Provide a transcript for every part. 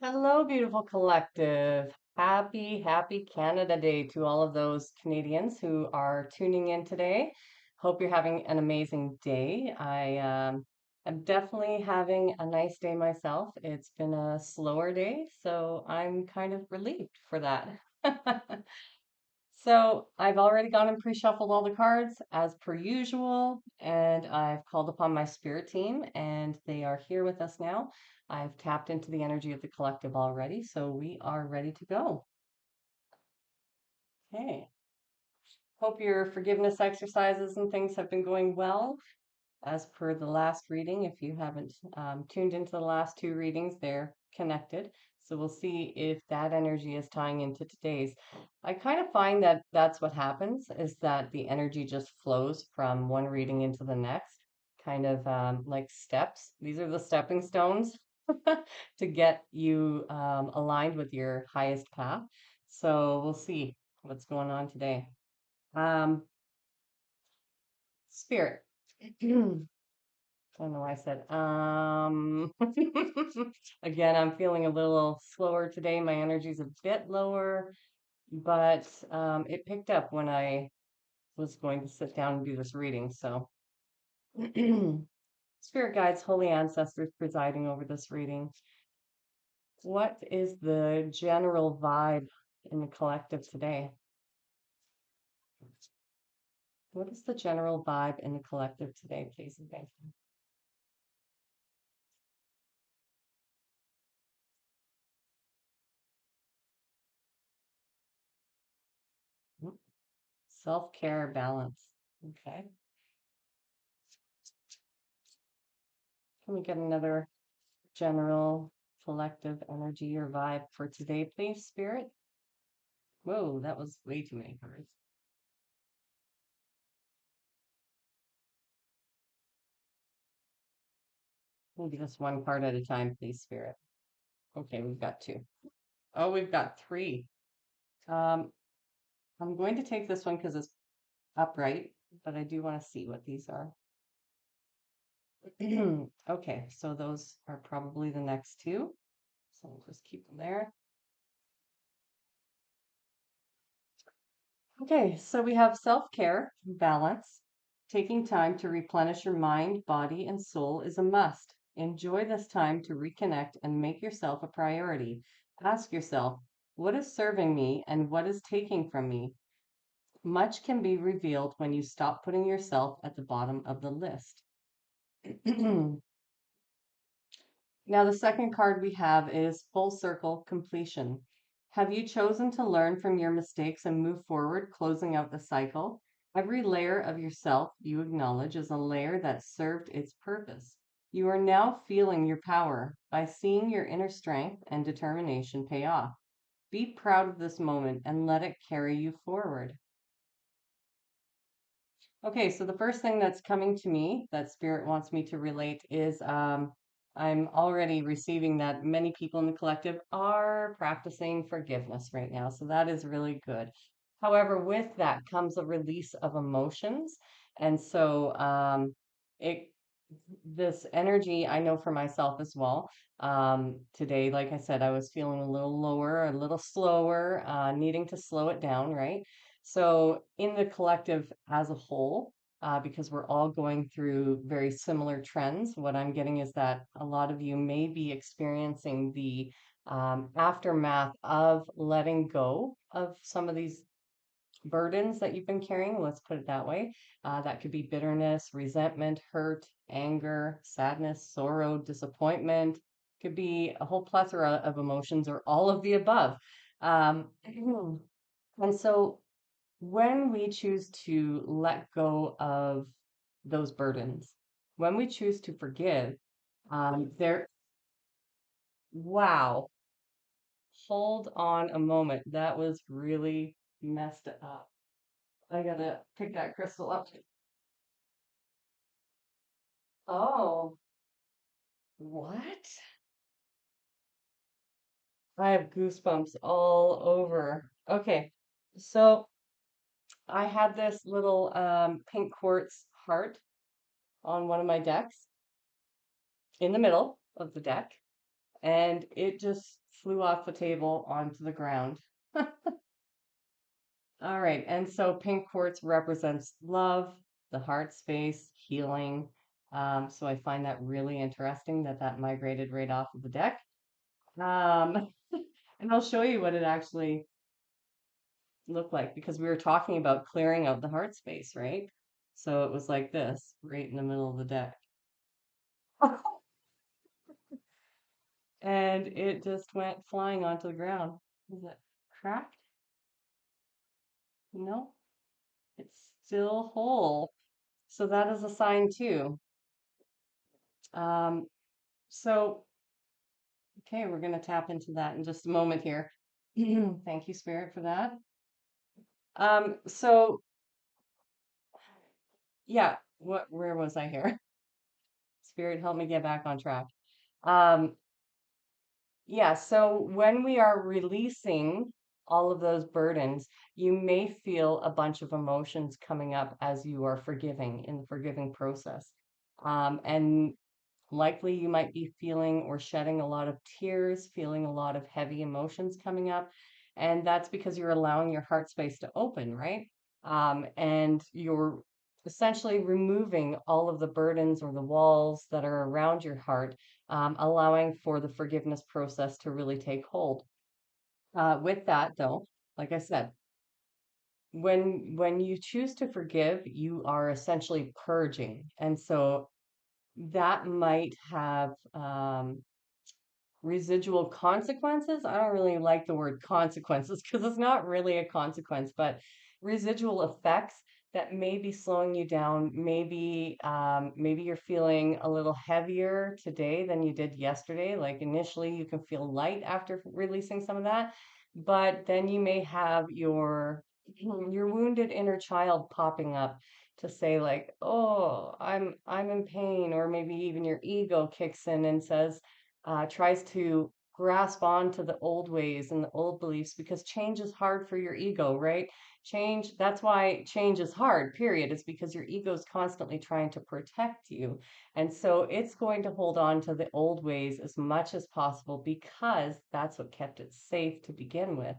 Hello, beautiful collective. Happy Canada Day to all of those Canadians who are tuning in today. Hope you're having an amazing day. I am definitely having a nice day myself. It's been a slower day, so I'm kind of relieved for that. So I've already gone and pre-shuffled all the cards as per usual, and I've called upon my spirit team, and they are here with us now. I've tapped into the energy of the collective already, so we are ready to go. Okay. Hope your forgiveness exercises and things have been going well. As per the last reading, if you haven't tuned into the last two readings, they're connected. So we'll see if that energy is tying into today's. I kind of find that that's what happens is that the energy just flows from one reading into the next, kind of like steps. These are the stepping stones to get you aligned with your highest path. So we'll see what's going on today. Um, Spirit. I don't know why I said, again, I'm feeling a little slower today. My energy's a bit lower, but it picked up when I was going to sit down and do this reading. So, spirit guides, holy ancestors presiding over this reading. What is the general vibe in the collective today? What is the general vibe in the collective today, please and thank you. Self-care balance. Okay. Can we get another general collective energy or vibe for today, please, Spirit? Whoa, that was way too many cards. Maybe just one card at a time, please, Spirit. Okay, we've got two. Oh, we've got three. Um, I'm going to take this one because it's upright, but I do want to see what these are. Okay, so those are probably the next two. So we'll just keep them there. Okay, so we have self-care, balance. Taking time to replenish your mind, body, and soul is a must. Enjoy this time to reconnect and make yourself a priority. Ask yourself, what is serving me and what is taking from me? Much can be revealed when you stop putting yourself at the bottom of the list. Now, the second card we have is Full Circle Completion. Have you chosen to learn from your mistakes and move forward, closing out the cycle? Every layer of yourself you acknowledge is a layer that served its purpose. You are now feeling your power by seeing your inner strength and determination pay off. Be proud of this moment and let it carry you forward. Okay, so the first thing that's coming to me that Spirit wants me to relate is I'm already receiving that many people in the collective are practicing forgiveness right now. So that is really good. However, with that comes a release of emotions. And so it this energy I know for myself as well. Today, like I said, I was feeling a little lower, a little slower, needing to slow it down, right? So, in the collective as a whole, because we're all going through very similar trends, what I'm getting is that a lot of you may be experiencing the aftermath of letting go of some of these burdens that you've been carrying, let's put it that way. That could be bitterness, resentment, hurt, anger, sadness, sorrow, disappointment. Could be a whole plethora of emotions or all of the above. And so when we choose to let go of those burdens, when we choose to forgive, there, wow, hold on a moment. That was really messed up. I gotta pick that crystal up. Oh, what? I have goosebumps all over. Okay, so I had this little pink quartz heart on one of my decks in the middle of the deck. and it just flew off the table onto the ground. All right, and so pink quartz represents love, the heart space, healing. So I find that really interesting that that migrated right off of the deck. Um, and I'll show you what it actually looked like because we were talking about clearing out the heart space, right? So it was like this, right in the middle of the deck. And it just went flying onto the ground. Is it cracked? No, it's still whole. So that is a sign too. Um, so, okay, we're going to tap into that in just a moment here. Thank you, Spirit, for that. So yeah, where was I here? Spirit, help me get back on track. Um, yeah, so when we are releasing all of those burdens, you may feel a bunch of emotions coming up as you are forgiving in the forgiving process. And likely you might be feeling or shedding a lot of tears, feeling a lot of heavy emotions coming up. And that's because you're allowing your heart space to open, right? And you're essentially removing all of the burdens or the walls that are around your heart, allowing for the forgiveness process to really take hold. With that, though, like I said, when you choose to forgive, you are essentially purging, and so that might have residual consequences. I don't really like the word consequences because it's not really a consequence, but residual effects that may be slowing you down. Maybe you're feeling a little heavier today than you did yesterday. Like initially, you can feel light after releasing some of that, but then you may have your wounded inner child popping up to say like, "Oh, I'm in pain," or maybe even your ego kicks in and says tries to grasp on to the old ways and the old beliefs because change is hard for your ego, right? Change, that's why change is hard, period. It's because your ego is constantly trying to protect you. And so it's going to hold on to the old ways as much as possible because that's what kept it safe to begin with.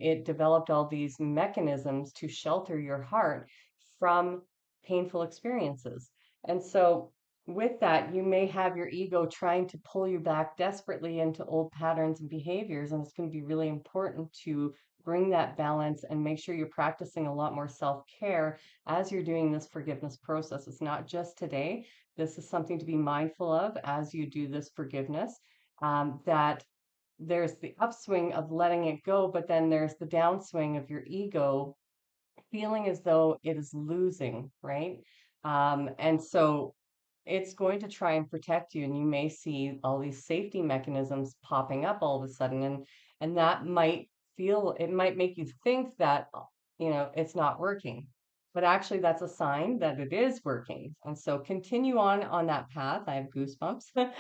It developed all these mechanisms to shelter your heart from painful experiences. And so with that, you may have your ego trying to pull you back desperately into old patterns and behaviors. And it's going to be really important to bring that balance and make sure you're practicing a lot more self care as you're doing this forgiveness process. It's not just today. This is something to be mindful of as you do this forgiveness. That there's the upswing of letting it go, but then there's the downswing of your ego feeling as though it is losing, right? And so it's going to try and protect you, and you may see all these safety mechanisms popping up all of a sudden, and that might feel it might make you think that it's not working, but actually that's a sign that it is working. And so continue on that path. I have goosebumps.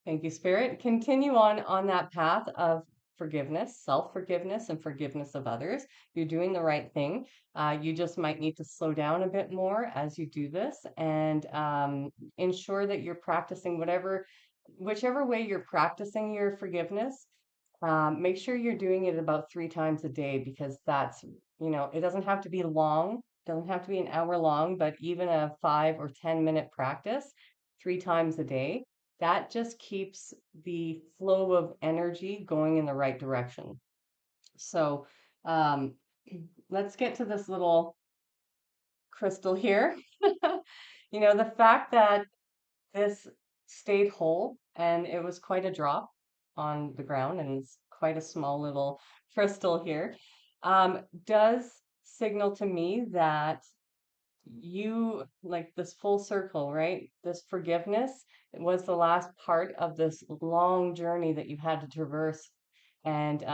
Thank you, Spirit. Continue on that path of forgiveness, self-forgiveness, and forgiveness of others. You're doing the right thing. You just might need to slow down a bit more as you do this and ensure that you're practicing whichever way you're practicing your forgiveness. Make sure you're doing it about 3 times a day because it doesn't have to be long, doesn't have to be an hour long, but even a 5 or 10 minute practice 3 times a day, that just keeps the flow of energy going in the right direction. So, um, let's get to this little crystal here. The fact that this stayed whole and it was quite a drop on the ground and it's quite a small little crystal here, does signal to me that you like this full circle, right? This forgiveness was the last part of this long journey that you've had to traverse. And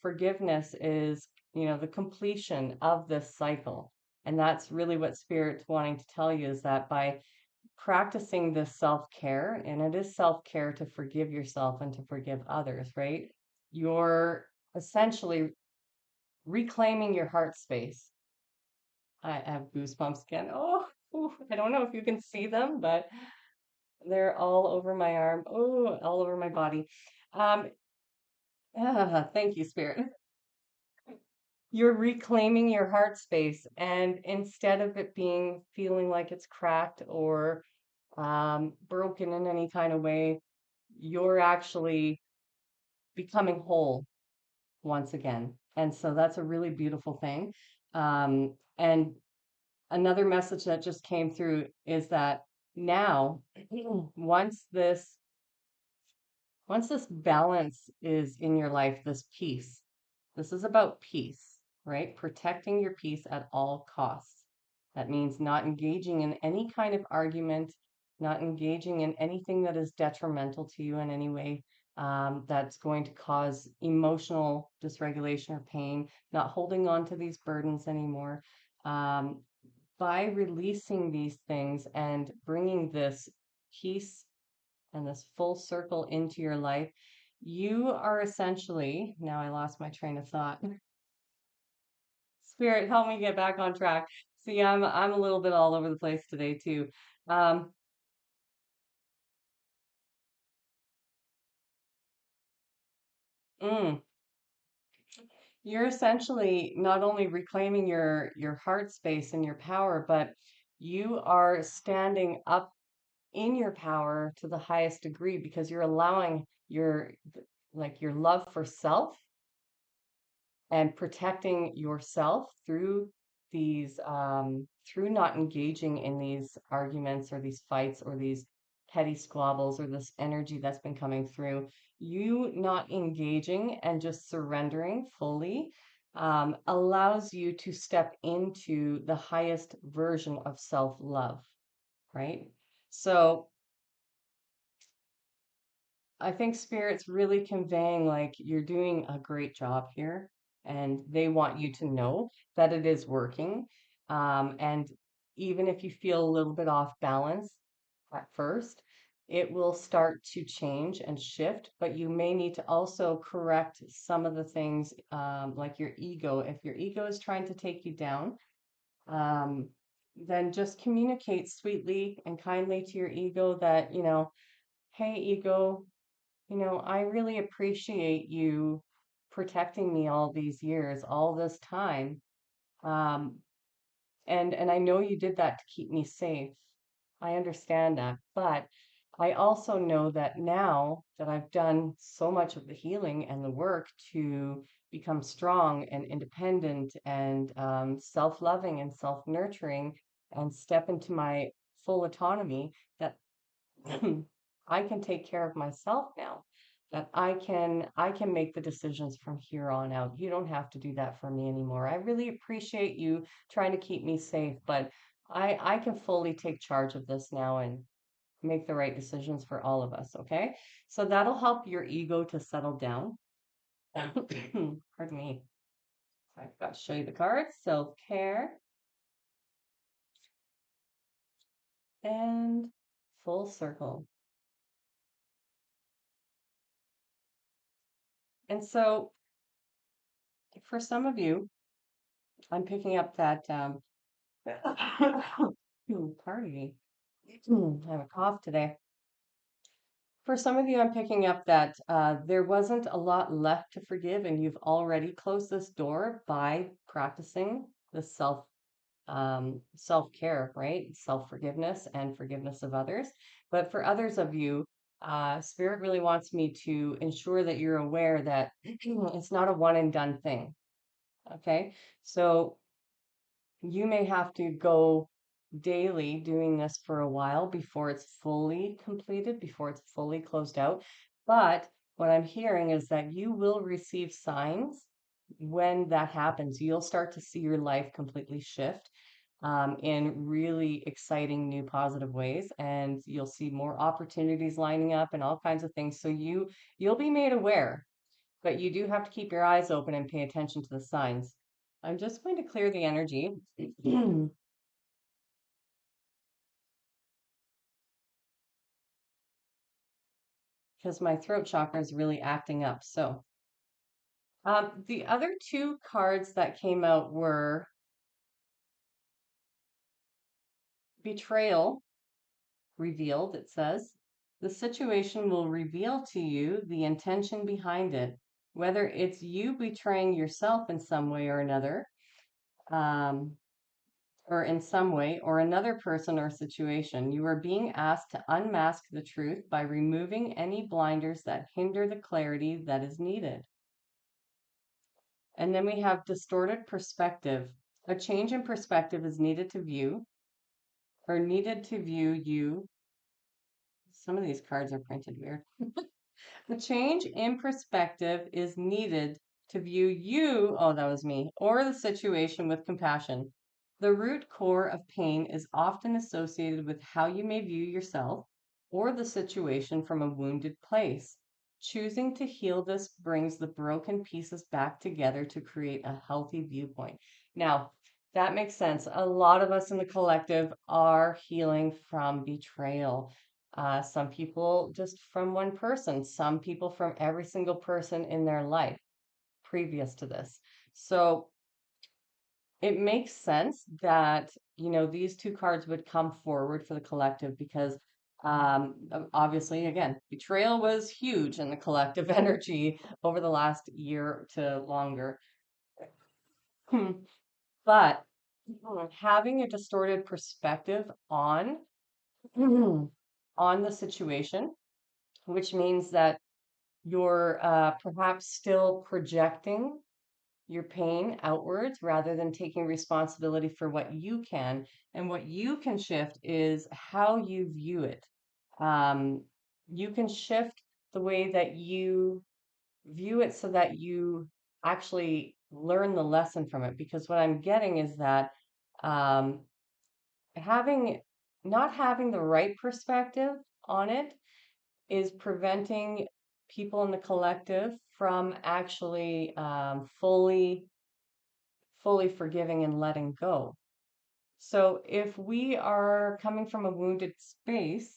forgiveness is, the completion of this cycle. And that's really what Spirit's wanting to tell you is that by practicing this self-care, and it is self-care to forgive yourself and to forgive others, right? You're essentially reclaiming your heart space. I have goosebumps again. Oh, ooh, I don't know if you can see them, but they're all over my arm. Oh, all over my body. Um, thank you, Spirit. You're reclaiming your heart space, and instead of it being feeling like it's cracked or broken in any kind of way, you're actually becoming whole once again. And so that's a really beautiful thing. And another message that just came through is that now, once this once this balance is in your life, this peace, this is about peace, right? Protecting your peace at all costs. That means not engaging in any kind of argument, not engaging in anything that is detrimental to you in any way, that's going to cause emotional dysregulation or pain, not holding on to these burdens anymore. Um, by releasing these things and bringing this peace and this full circle into your life, you are essentially, now I lost my train of thought. Spirit, help me get back on track. See, I'm a little bit all over the place today too. Um, mm, you're essentially not only reclaiming your heart space and your power, but you are standing up in your power to the highest degree because you're allowing your like your love for self and protecting yourself through these through not engaging in these arguments or these fights or these petty squabbles or this energy that's been coming through, you not engaging and just surrendering fully allows you to step into the highest version of self-love, right? So I think Spirit's really conveying like you're doing a great job here, and they want you to know that it is working. And even if you feel a little bit off balance at first, it will start to change and shift, but you may need to also correct some of the things, like your ego. If your ego is trying to take you down, um, then just communicate sweetly and kindly to your ego that, hey, ego, I really appreciate you protecting me all these years, all this time. Um, and I know you did that to keep me safe. I understand that, but I also know that now that I've done so much of the healing and the work to become strong and independent and self-loving and self-nurturing and step into my full autonomy, that I can take care of myself now. That I can make the decisions from here on out. You don't have to do that for me anymore. I really appreciate you trying to keep me safe, but I can fully take charge of this now and make the right decisions for all of us, okay? So that'll help your ego to settle down. Pardon me. I've got to show you the cards. Self-care and full circle. And so for some of you, I'm picking up that pardon me. I have a cough today. For some of you, I'm picking up that there wasn't a lot left to forgive, and you've already closed this door by practicing the self-care, right? Self-forgiveness and forgiveness of others. But for others of you, Spirit really wants me to ensure that you're aware that it's not a one and done thing. Okay, so you may have to go daily doing this for a while before it's fully completed, before it's fully closed out. But what I'm hearing is that you will receive signs when that happens. You'll start to see your life completely shift in really exciting new positive ways, and you'll see more opportunities lining up and all kinds of things. So you'll be made aware, but you do have to keep your eyes open and pay attention to the signs. I'm just going to clear the energy because my throat chakra is really acting up. So, the other two cards that came out were betrayal revealed, it says. The situation will reveal to you the intention behind it, whether it's you betraying yourself in some way or another, um, or in some way, or another person or situation. You are being asked to unmask the truth by removing any blinders that hinder the clarity that is needed. And then we have distorted perspective. A change in perspective is needed to view, or needed to view you. Some of these cards are printed weird. The change in perspective is needed to view you, oh, that was me, or the situation with compassion. The root core of pain is often associated with how you may view yourself or the situation from a wounded place. Choosing to heal this brings the broken pieces back together to create a healthy viewpoint. Now, that makes sense. A lot of us in the collective are healing from betrayal. Some people just from one person, some people from every single person in their life previous to this. So it makes sense that, these two cards would come forward for the collective because obviously, again, betrayal was huge in the collective energy over the last year to longer. But having a distorted perspective on the situation, which means that you're perhaps still projecting your pain outwards rather than taking responsibility for what you can. And what you can shift is how you view it. Um, you can shift the way that you view it so that you actually learn the lesson from it. Because what I'm getting is that um, having not having the right perspective on it is preventing people in the collective from actually fully forgiving and letting go. So if we are coming from a wounded space,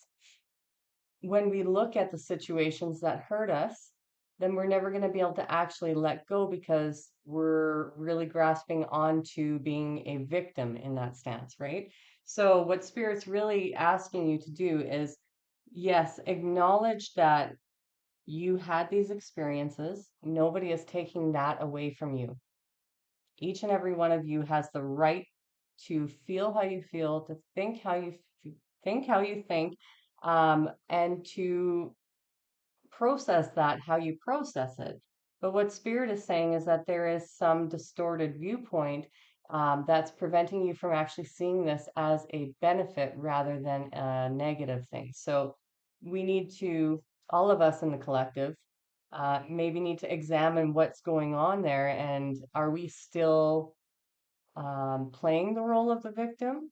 when we look at the situations that hurt us, then we're never going to be able to actually let go because we're really grasping onto being a victim in that stance, right? So what Spirit's really asking you to do is, yes, acknowledge that you had these experiences. Nobody is taking that away from you. Each and every one of you has the right to feel how you feel, to think how you think how you think, and to process that how you process it. But what Spirit is saying is that there is some distorted viewpoint that's preventing you from actually seeing this as a benefit rather than a negative thing. So we need to, all of us in the collective, maybe need to examine what's going on there and are we still playing the role of the victim?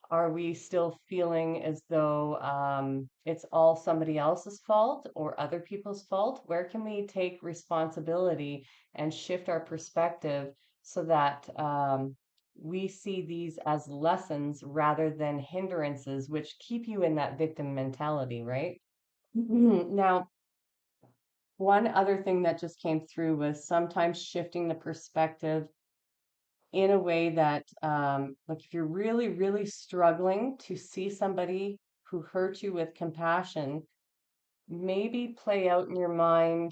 Are we still feeling as though it's all somebody else's fault or other people's fault? Where can we take responsibility and shift our perspective so that we see these as lessons rather than hindrances, which keep you in that victim mentality, right? Now, one other thing that just came through was sometimes shifting the perspective in a way that, like, if you're really, really struggling to see somebody who hurt you with compassion, maybe play out in your mind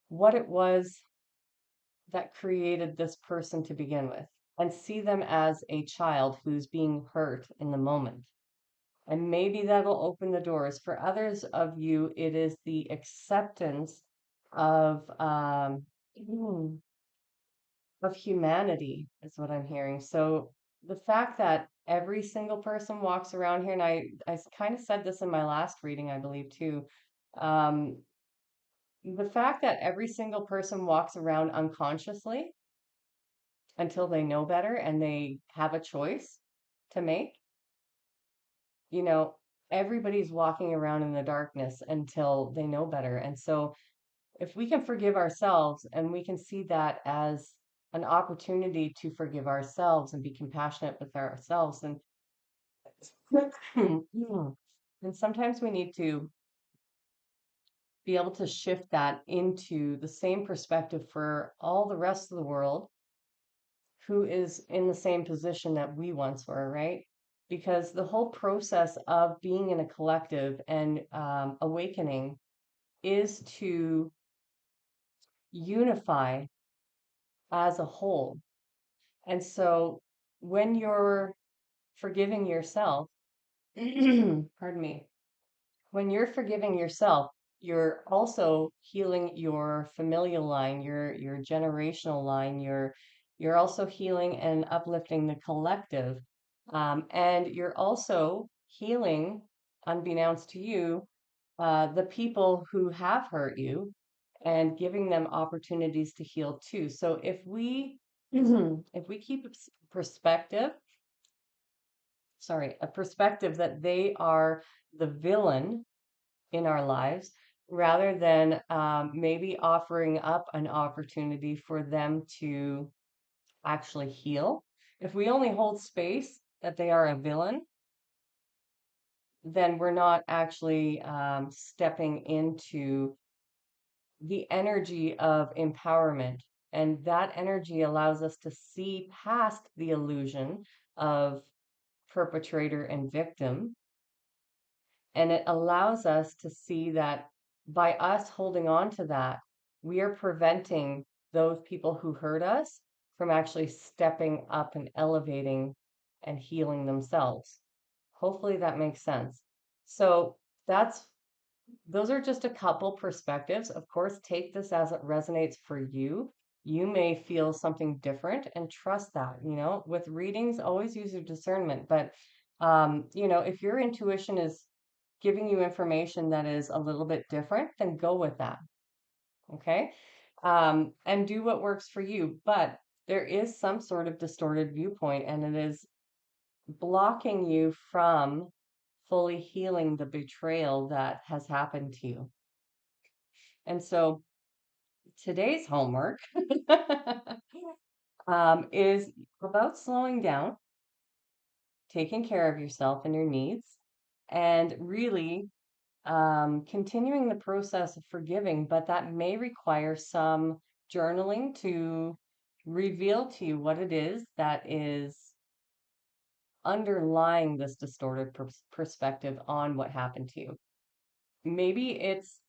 what it was that created this person to begin with, and see them as a child who's being hurt in the moment. And maybe that'll open the doors. For others of you, it is the acceptance of of humanity is what I'm hearing. So the fact that every single person walks around here, and I kind of said this in my last reading, I believe too. Um, the fact that every single person walks around unconsciously until they know better and they have a choice to make, you know, everybody's walking around in the darkness until they know better. And so if we can forgive ourselves and we can see that as an opportunity to forgive ourselves and be compassionate with ourselves, and and sometimes we need to be able to shift that into the same perspective for all the rest of the world who is in the same position that we once were, right? because the whole process of being in a collective and awakening is to unify as a whole. And so when you're forgiving yourself, pardon me, when you're forgiving yourself, you're also healing your familial line, your generational line. You're also healing and uplifting the collective, and you're also healing, unbeknownst to you, the people who have hurt you, and giving them opportunities to heal too. So if we if we keep perspective, sorry, a perspective that they are the villain in our lives rather than maybe offering up an opportunity for them to actually heal. If we only hold space that they are a villain, then we're not actually stepping into the energy of empowerment. And that energy allows us to see past the illusion of perpetrator and victim. And it allows us to see that by us holding on to that, we are preventing those people who hurt us from actually stepping up and elevating and healing themselves. Hopefully that makes sense. So that's those are just a couple perspectives. Of course, take this as it resonates for you. You may feel something different and trust that, with readings, always use your discernment. But, if your intuition is giving you information that is a little bit different, then go with that. Okay. And do what works for you. But there is some sort of distorted viewpoint, and it is blocking you from fully healing the betrayal that has happened to you. And so today's homework is about slowing down, taking care of yourself and your needs, and really continuing the process of forgiving. But that may require some journaling to reveal to you what it is that is underlying this distorted perspective on what happened to you. Maybe it's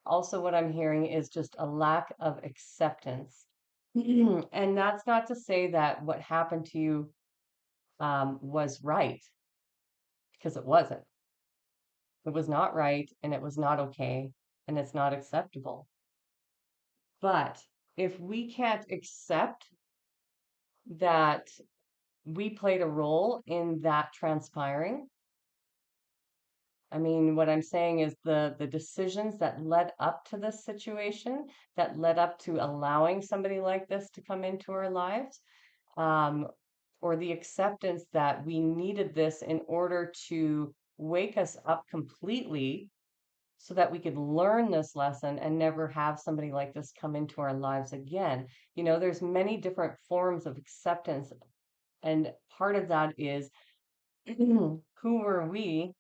also what I'm hearing is just a lack of acceptance. And that's not to say that what happened to you was right, because it wasn't. It was not right, and it was not okay, and it's not acceptable. But if we can't accept that we played a role in that transpiring, I mean, what I'm saying is the decisions that led up to this situation, that led up to allowing somebody like this to come into our lives, um, or the acceptance that we needed this in order to wake us up completely so that we could learn this lesson and never have somebody like this come into our lives again. There's many different forms of acceptance, and part of that is who were we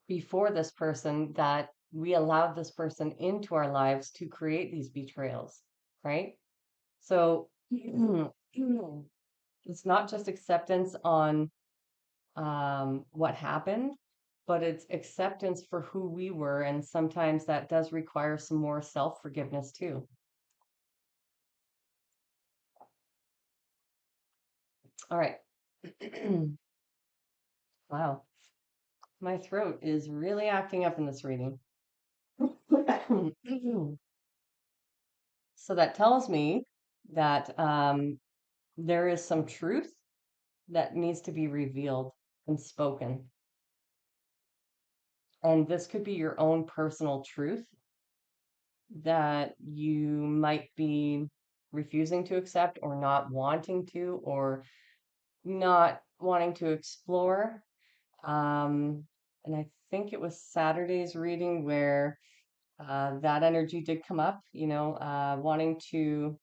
before this person that we allowed this person into our lives to create these betrayals, right? So it's not just acceptance on what happened, but it's acceptance for who we were. And sometimes that does require some more self-forgiveness too. All right. Wow. My throat is really acting up in this reading. So that tells me that there is some truth that needs to be revealed and spoken. And this could be your own personal truth that you might be refusing to accept or not wanting to or not wanting to explore. And I think it was Saturday's reading where that energy did come up, wanting to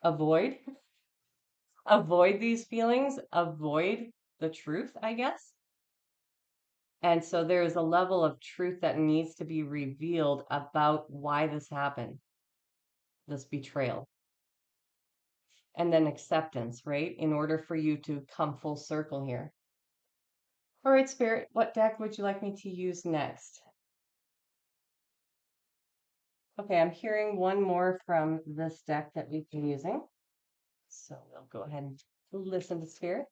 avoid avoid these feelings, avoid the truth, I guess. And so there is a level of truth that needs to be revealed about why this happened, this betrayal. And then acceptance, right? In order for you to come full circle here. All right, Spirit, what deck would you like me to use next? Okay, I'm hearing one more from this deck that we've been using. So we'll go ahead and listen to Spirit.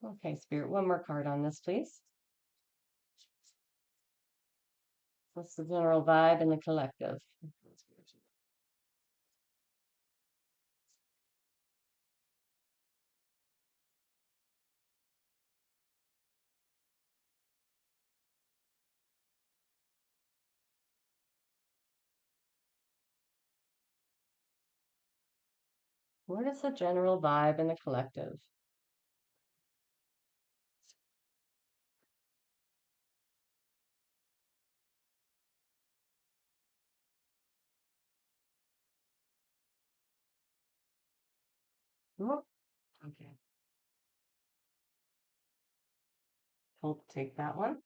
Okay, Spirit, one more card on this, please. What's the general vibe in the collective? What is the general vibe in the collective? Oh, okay, we'll take that one.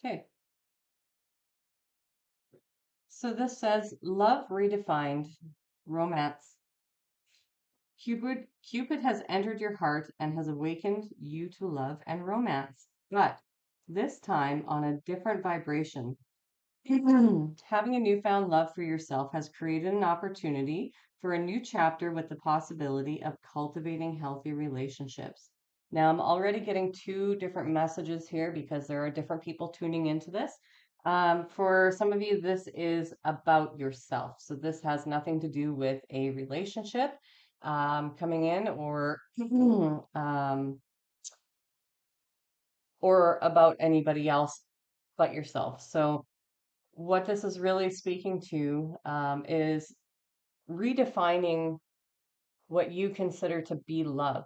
Okay, so this says love redefined, romance. Cupid has entered your heart and has awakened you to love and romance, but this time on a different vibration. Having a newfound love for yourself has created an opportunity for a new chapter with the possibility of cultivating healthy relationships. Now, I'm already getting two different messages here because there are different people tuning into this. For some of you, this is about yourself. So, this has nothing to do with a relationship coming in um, or about anybody else but yourself. So, what this is really speaking to is redefining what you consider to be love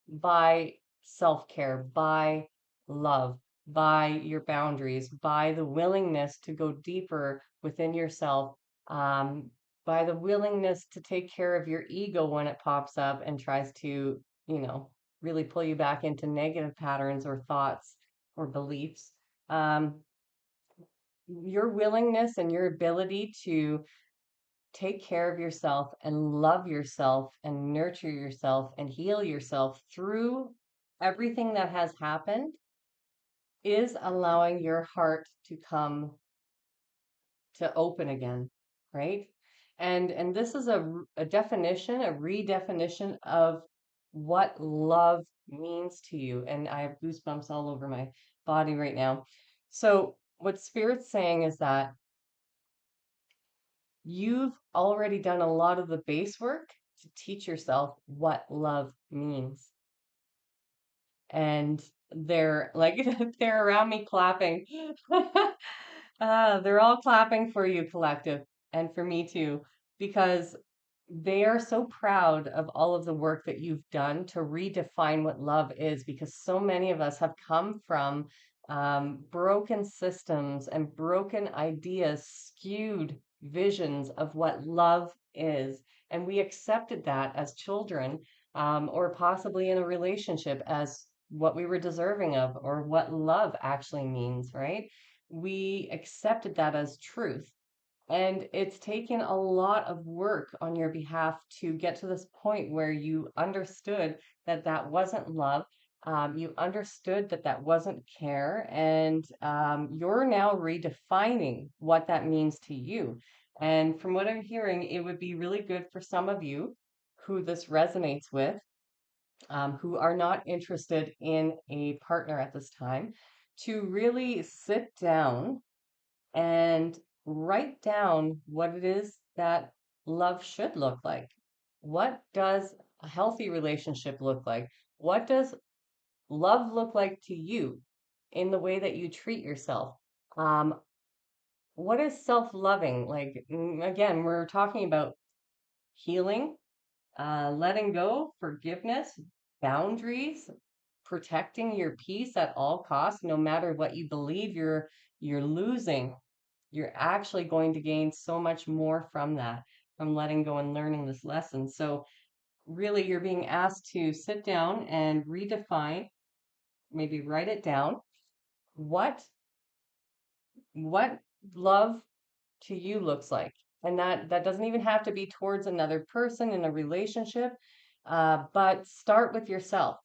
by self care, by love, by your boundaries, by the willingness to go deeper within yourself, um, by the willingness to take care of your ego when it pops up and tries to, you know, really pull you back into negative patterns or thoughts or beliefs. Um, your willingness and your ability to take care of yourself and love yourself and nurture yourself and heal yourself through everything that has happened is allowing your heart to come to open again, right? And this is a definition, a redefinition of what love means to you. And I have goosebumps all over my body right now. So what Spirit's saying is that you've already done a lot of the base work to teach yourself what love means. And they're like, they're around me clapping. They're all clapping for you, collective, and for me too, because they are so proud of all of the work that you've done to redefine what love is, because so many of us have come from broken systems and broken ideas, skewed visions of what love is. And we accepted that as children, or possibly in a relationship as what we were deserving of, or what love actually means, right? We accepted that as truth. And it's taken a lot of work on your behalf to get to this point where you understood that that wasn't love. You understood that that wasn't care. And you're now redefining what that means to you. And from what I'm hearing, it would be really good for some of you who this resonates with, who are not interested in a partner at this time, to really sit down and write down what it is that love should look like. What does a healthy relationship look like? What does love look like to you in the way that you treat yourself? Um, what is self-loving? Like, again, we're talking about healing, letting go, forgiveness, boundaries, protecting your peace at all costs, no matter what you believe you're losing. You're actually going to gain so much more from that, from letting go and learning this lesson. So really you're being asked to sit down and redefine maybe write it down. What what love to you looks like. And that doesn't even have to be towards another person in a relationship, but start with yourself.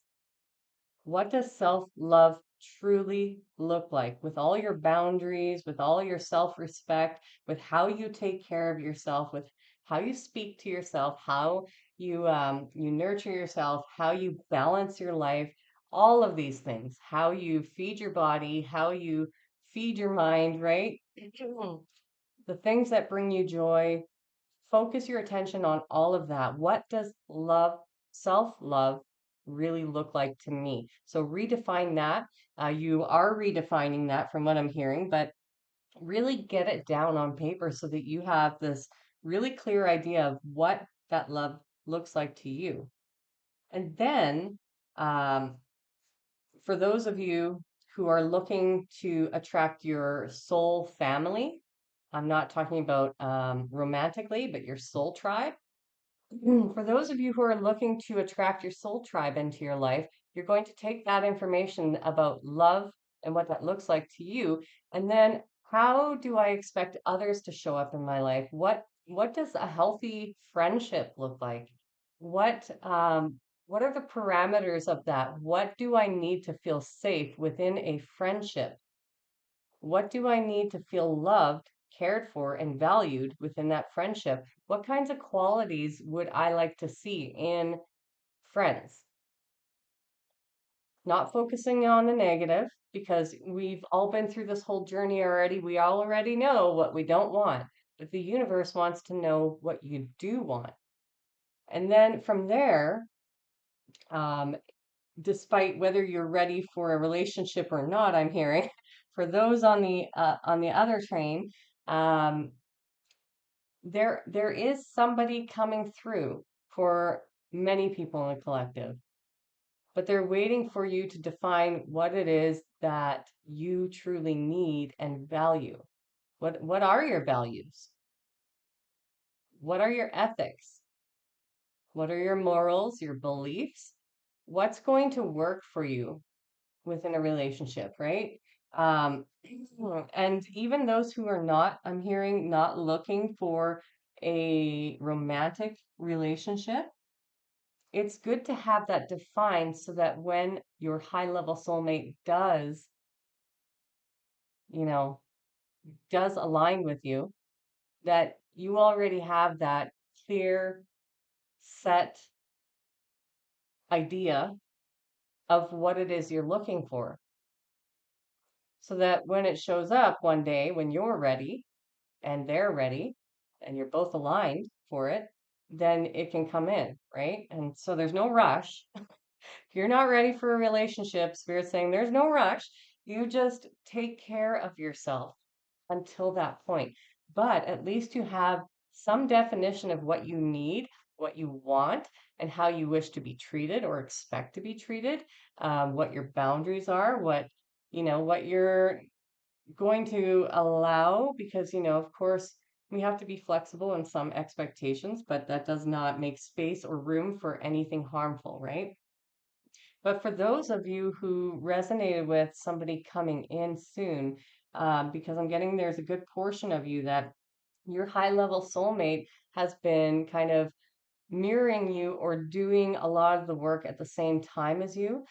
What does self-love truly look like with all your boundaries, with all your self-respect, with how you take care of yourself, with how you speak to yourself, how you nurture yourself, how you balance your life, all of these things, how you feed your body, how you feed your mind, right? The things that bring you joy, focus your attention on all of that. What does love, self-love, really look like to me? So redefine that. You are redefining that from what I'm hearing, but really get it down on paper so that you have this really clear idea of what that love looks like to you. And then, um, for those of you who are looking to attract your soul family, I'm not talking about romantically, but your soul tribe. For those of you who are looking to attract your soul tribe into your life, you're going to take that information about love and what that looks like to you, and then how do I expect others to show up in my life? What does a healthy friendship look like? What are the parameters of that? What do I need to feel safe within a friendship? What do I need to feel loved, cared for, and valued within that friendship? What kinds of qualities would I like to see in friends? Not focusing on the negative, because we've all been through this whole journey already. We already know what we don't want, but the universe wants to know what you do want. And then from there, um, despite whether you're ready for a relationship or not, I'm hearing for those on the other train, um, there is somebody coming through for many people in a collective, but they're waiting for you to define what it is that you truly need and value. What are your values? What are your ethics? What are your morals, your beliefs? What's going to work for you within a relationship, right? Um, and even those who are not, I'm hearing, not looking for a romantic relationship, it's good to have that defined so that when your high level soulmate does, you know, does align with you, that you already have that clear, set idea of what it is you're looking for. So that when it shows up one day, when you're ready and they're ready and you're both aligned for it, then it can come in, right? And so there's no rush. If you're not ready for a relationship, Spirit's saying there's no rush. You just take care of yourself until that point. But at least you have some definition of what you need, what you want, and how you wish to be treated or expect to be treated, what your boundaries are, what you're going to allow, because, of course, we have to be flexible in some expectations, but that does not make space or room for anything harmful, right? But for those of you who resonated with somebody coming in soon, because I'm getting there's a good portion of you that your high level soulmate has been kind of mirroring you or doing a lot of the work at the same time as you.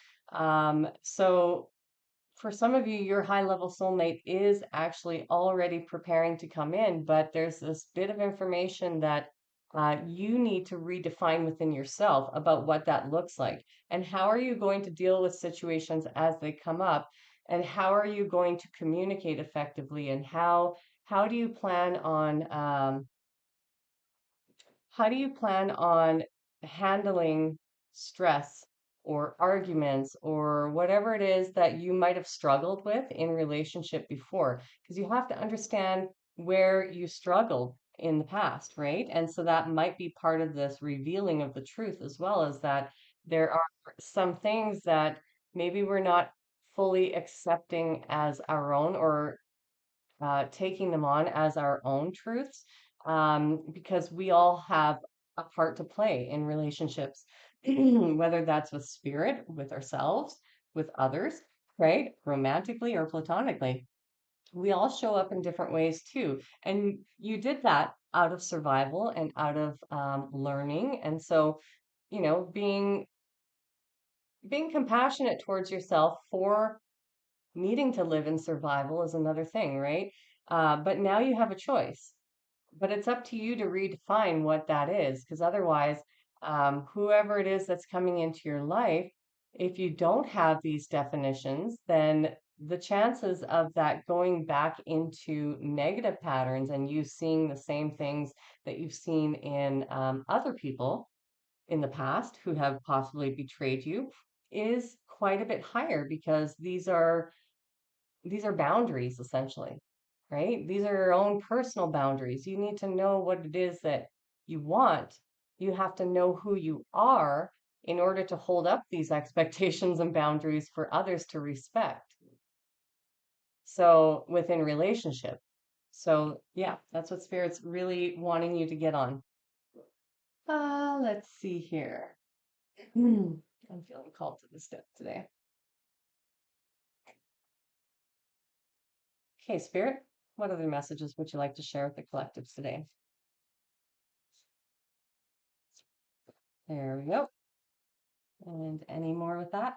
So for some of you, your high level soulmate is actually already preparing to come in, but there's this bit of information that you need to redefine within yourself about what that looks like. And how are you going to deal with situations as they come up? And how are you going to communicate effectively? And how do you plan on how do you plan on handling stress or arguments or whatever it is that you might have struggled with in relationship before? Because you have to understand where you struggled in the past, right? And so that might be part of this revealing of the truth, as well as that there are some things that maybe we're not fully accepting as our own, or taking them on as our own truths, because we all have a part to play in relationships, whether that's with spirit, with ourselves, with others, right? Romantically or platonically. We all show up in different ways too. And you did that out of survival and out of learning. And so, being compassionate towards yourself for needing to live in survival is another thing, right? But now you have a choice. But it's up to you to redefine what that is, because otherwise, whoever it is that's coming into your life, if you don't have these definitions, then the chances of that going back into negative patterns and you seeing the same things that you've seen in other people in the past who have possibly betrayed you is quite a bit higher because these are boundaries essentially, right? These are your own personal boundaries. You need to know what it is that you want. You have to know who you are in order to hold up these expectations and boundaries for others to respect. So within relationship. So yeah, that's what Spirit's really wanting you to get on. Let's see here. I'm feeling called to the step today. Okay, Spirit, what other messages would you like to share with the collectives today? There we go. And any more with that?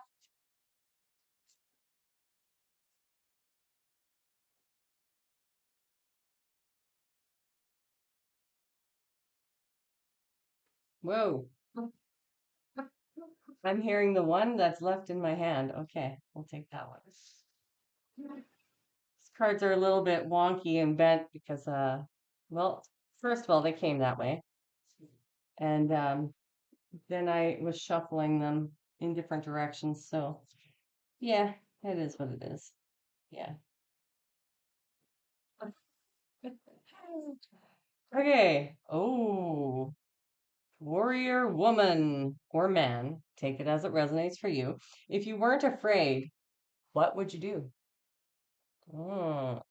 Whoa. I'm hearing the one that's left in my hand. Okay, we'll take that one. These cards are a little bit wonky and bent because, well, first of all, they came that way. And then I was shuffling them in different directions. So, yeah, it is what it is. Yeah. Okay. Oh, warrior woman or man, take it as it resonates for you. If you weren't afraid, what would you do? Oh,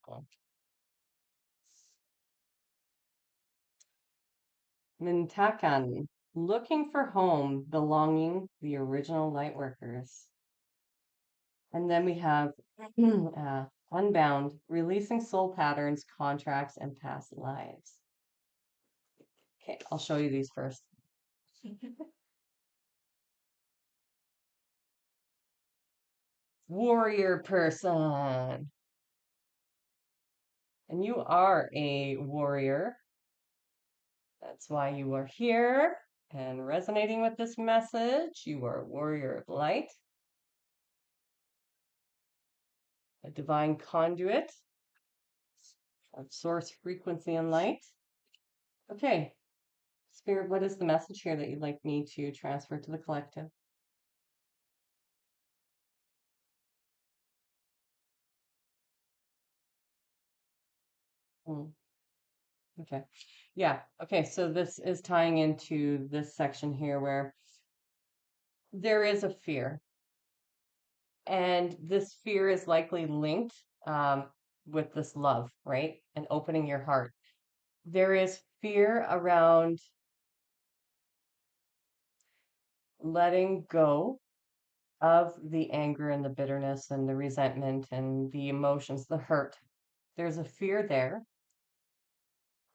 Mintakan, looking for home, belonging, the original light workers. And then we have Unbound, releasing soul patterns, contracts, and past lives. Okay, I'll show you these first. Warrior person. And you are a warrior. That's why you are here and resonating with this message. You are a warrior of light, a divine conduit of source frequency and light. Okay, Spirit, what is the message here that you'd like me to transfer to the collective? Hmm, okay. Yeah. Okay. So this is tying into this section here where there is a fear, and this fear is likely linked with this love, right? And opening your heart. There is fear around letting go of the anger and the bitterness and the resentment and the emotions, the hurt. There's a fear there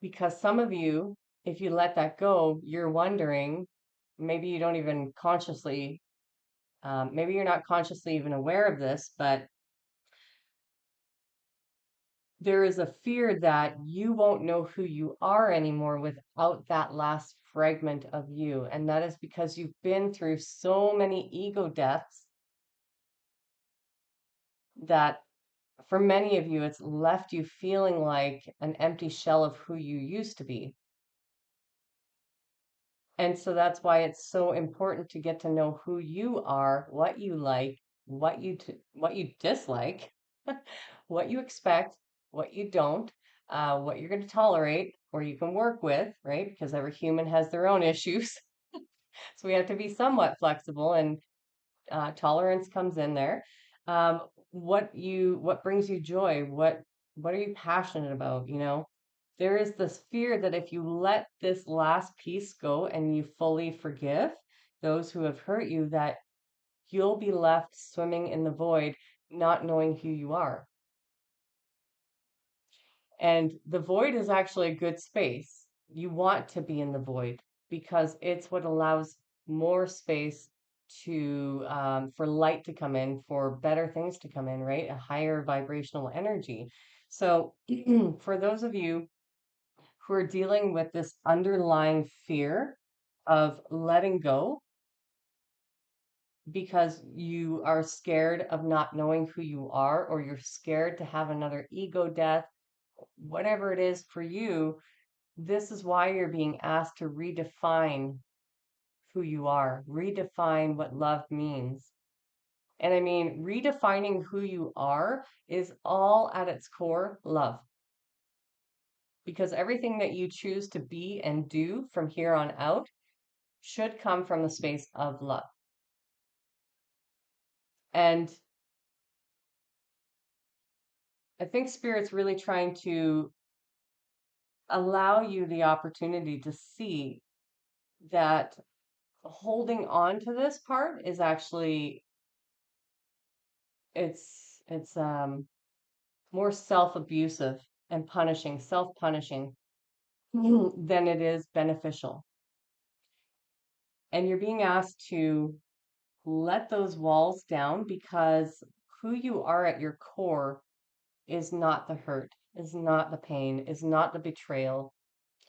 because some of you, if you let that go, you're wondering, maybe you don't even consciously, maybe you're not consciously even aware of this, but there is a fear that you won't know who you are anymore without that last fragment of you. And that is because you've been through so many ego deaths that for many of you, it's left you feeling like an empty shell of who you used to be. And so that's why it's so important to get to know who you are, what you like, what you dislike, what you expect, what you don't, what you're going to tolerate or you can work with, right? Because every human has their own issues. So we have to be somewhat flexible and tolerance comes in there. Um, what brings you joy? What are you passionate about? There is this fear that if you let this last piece go and you fully forgive those who have hurt you, that you'll be left swimming in the void, not knowing who you are. And the void is actually a good space. You want to be in the void because it's what allows more space to for light to come in, for better things to come in, right? A higher vibrational energy. So for those of you who are dealing with this underlying fear of letting go because you are scared of not knowing who you are, or you're scared to have another ego death, whatever it is for you, this is why you're being asked to redefine who you are, redefine what love means. And I mean, redefining who you are is all at its core love. Because everything that you choose to be and do from here on out should come from the space of love. And I think Spirit's really trying to allow you the opportunity to see that holding on to this part is actually it's more self-abusive and punishing, self-punishing than it is beneficial. And you're being asked to let those walls down because who you are at your core is not the hurt, is not the pain, is not the betrayal,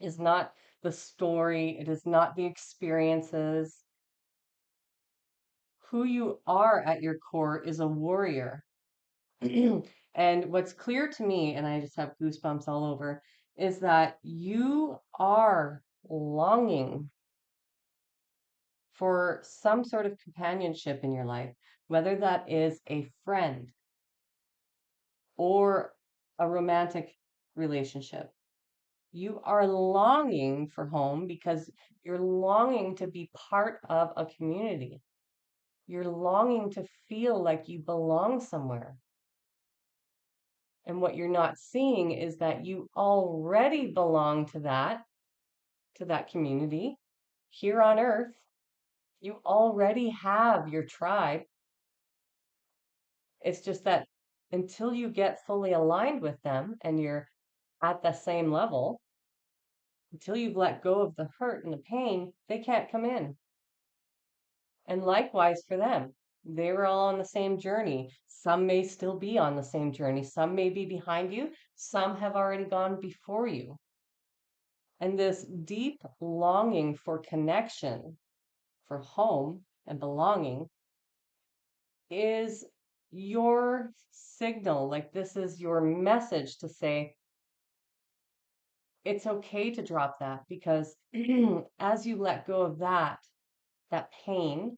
is not the story, it is not the experiences. Who you are at your core is a warrior. And what's clear to me, and I just have goosebumps all over, is that you are longing for some sort of companionship in your life, whether that is a friend or a romantic relationship. You are longing for home because you're longing to be part of a community. You're longing to feel like you belong somewhere. And what you're not seeing is that you already belong to that community here on earth. You already have your tribe. It's just that until you get fully aligned with them and you're at the same level, until you've let go of the hurt and the pain, they can't come in. And likewise for them, they were all on the same journey. Some may still be on the same journey. Some may be behind you. Some have already gone before you. And this deep longing for connection, for home and belonging, is your signal. Like, this is your message to say, it's okay to drop that because as you let go of that pain,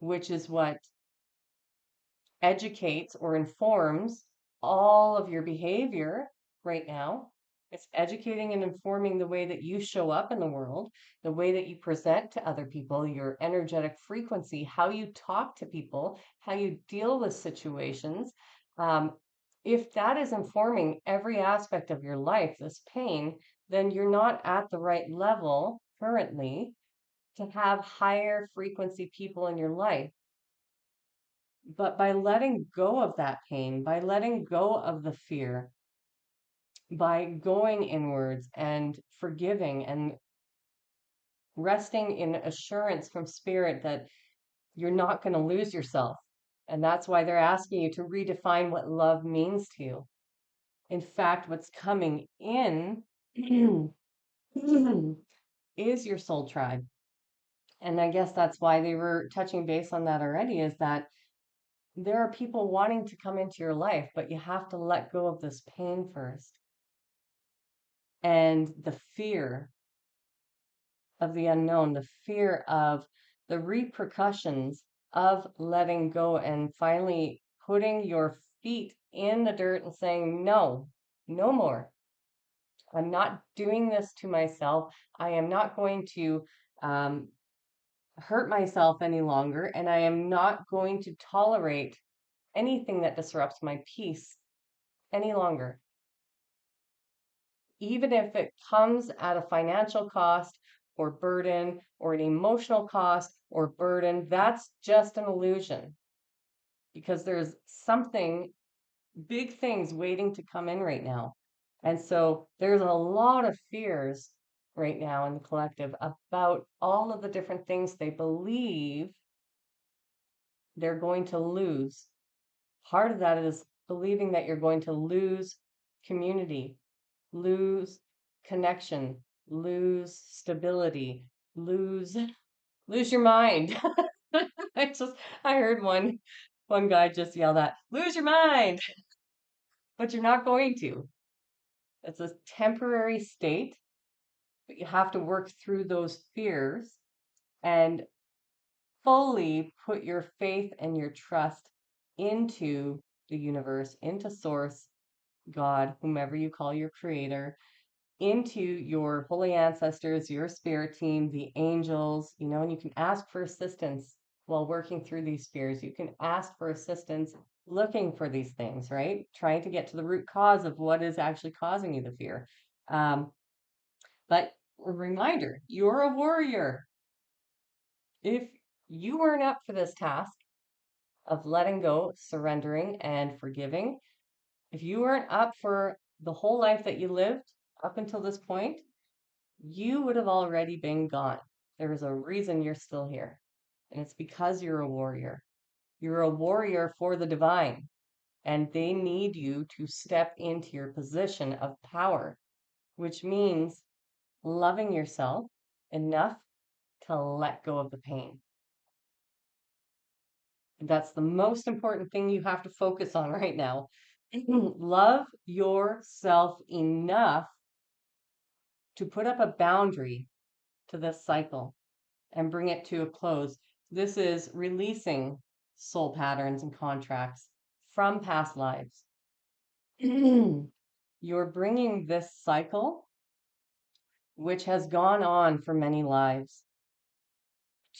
which is what educates or informs all of your behavior right now. It's educating and informing the way that you show up in the world, the way that you present to other people, your energetic frequency, how you talk to people, how you deal with situations. If that is informing every aspect of your life, this pain, then you're not at the right level currently to have higher frequency people in your life. But by letting go of that pain, by letting go of the fear, by going inwards and forgiving and resting in assurance from spirit that you're not going to lose yourself. And that's why they're asking you to redefine what love means to you. In fact, what's coming in is your soul tribe. And I guess that's why they were touching base on that already, is that there are people wanting to come into your life, but you have to let go of this pain first. And the fear of the unknown, the fear of the repercussions of letting go and finally putting your feet in the dirt and saying, no, no more. I'm not doing this to myself. I am not going to hurt myself any longer, and I am not going to tolerate anything that disrupts my peace any longer. Even if it comes at a financial cost or burden or an emotional cost or burden, that's just an illusion because there's something, big things waiting to come in right now. And so there's a lot of fears right now in the collective about all of the different things they believe they're going to lose. Part of that is believing that you're going to lose community, lose connection, lose stability, lose your mind. I just I heard one guy just yell that, lose your mind, but you're not going to. It's a temporary state, but you have to work through those fears and fully put your faith and your trust into the universe, into source, God, whomever you call your creator, into your holy ancestors, your spirit team, the angels, and you can ask for assistance while working through these fears. You can ask for assistance looking for these things, right? Trying to get to the root cause of what is actually causing you the fear. Um, but a reminder, you're a warrior. If you weren't up for this task of letting go, surrendering, and forgiving, if you weren't up for the whole life that you lived up until this point, you would have already been gone. There is a reason you're still here, and it's because you're a warrior. You're a warrior for the divine, and they need you to step into your position of power, which means loving yourself enough to let go of the pain. That's the most important thing you have to focus on right now. Love yourself enough to put up a boundary to this cycle and bring it to a close. This is releasing soul patterns and contracts from past lives. You're bringing this cycle, which has gone on for many lives,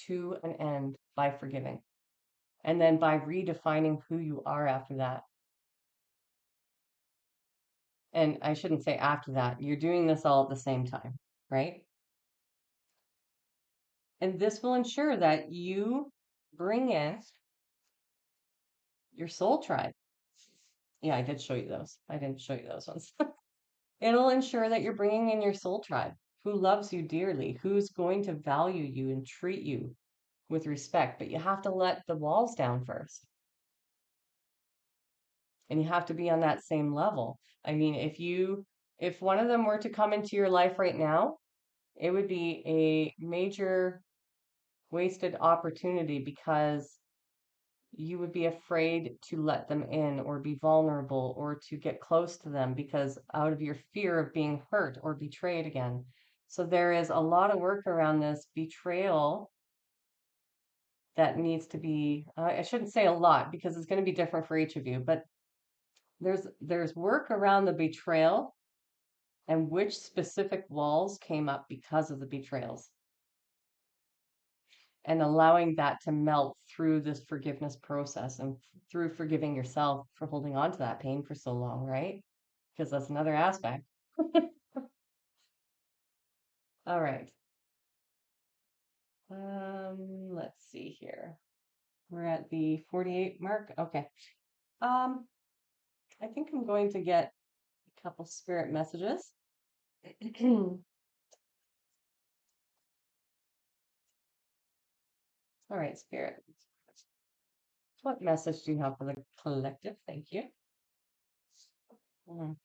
to an end by forgiving. And then by redefining who you are after that. And I shouldn't say after that, you're doing this all at the same time, right? And this will ensure that you bring in your soul tribe. Yeah, I did show you those. I didn't show you those ones. It'll ensure that you're bringing in your soul tribe who loves you dearly, who's going to value you and treat you with respect. But you have to let the walls down first. And you have to be on that same level. I mean, if one of them were to come into your life right now, it would be a major wasted opportunity because you would be afraid to let them in or be vulnerable or to get close to them because out of your fear of being hurt or betrayed again. So there is a lot of work around this betrayal that needs to be, I shouldn't say a lot because it's going to be different for each of you, but there's work around the betrayal and which specific walls came up because of the betrayals and allowing that to melt through this forgiveness process and through forgiving yourself for holding on to that pain for so long, right? Because that's another aspect. All right. Let's see here. We're at the 48 mark. Okay. Um, I think I'm going to get a couple spirit messages. All right, spirit. What message do you have for the collective? Thank you. Mm.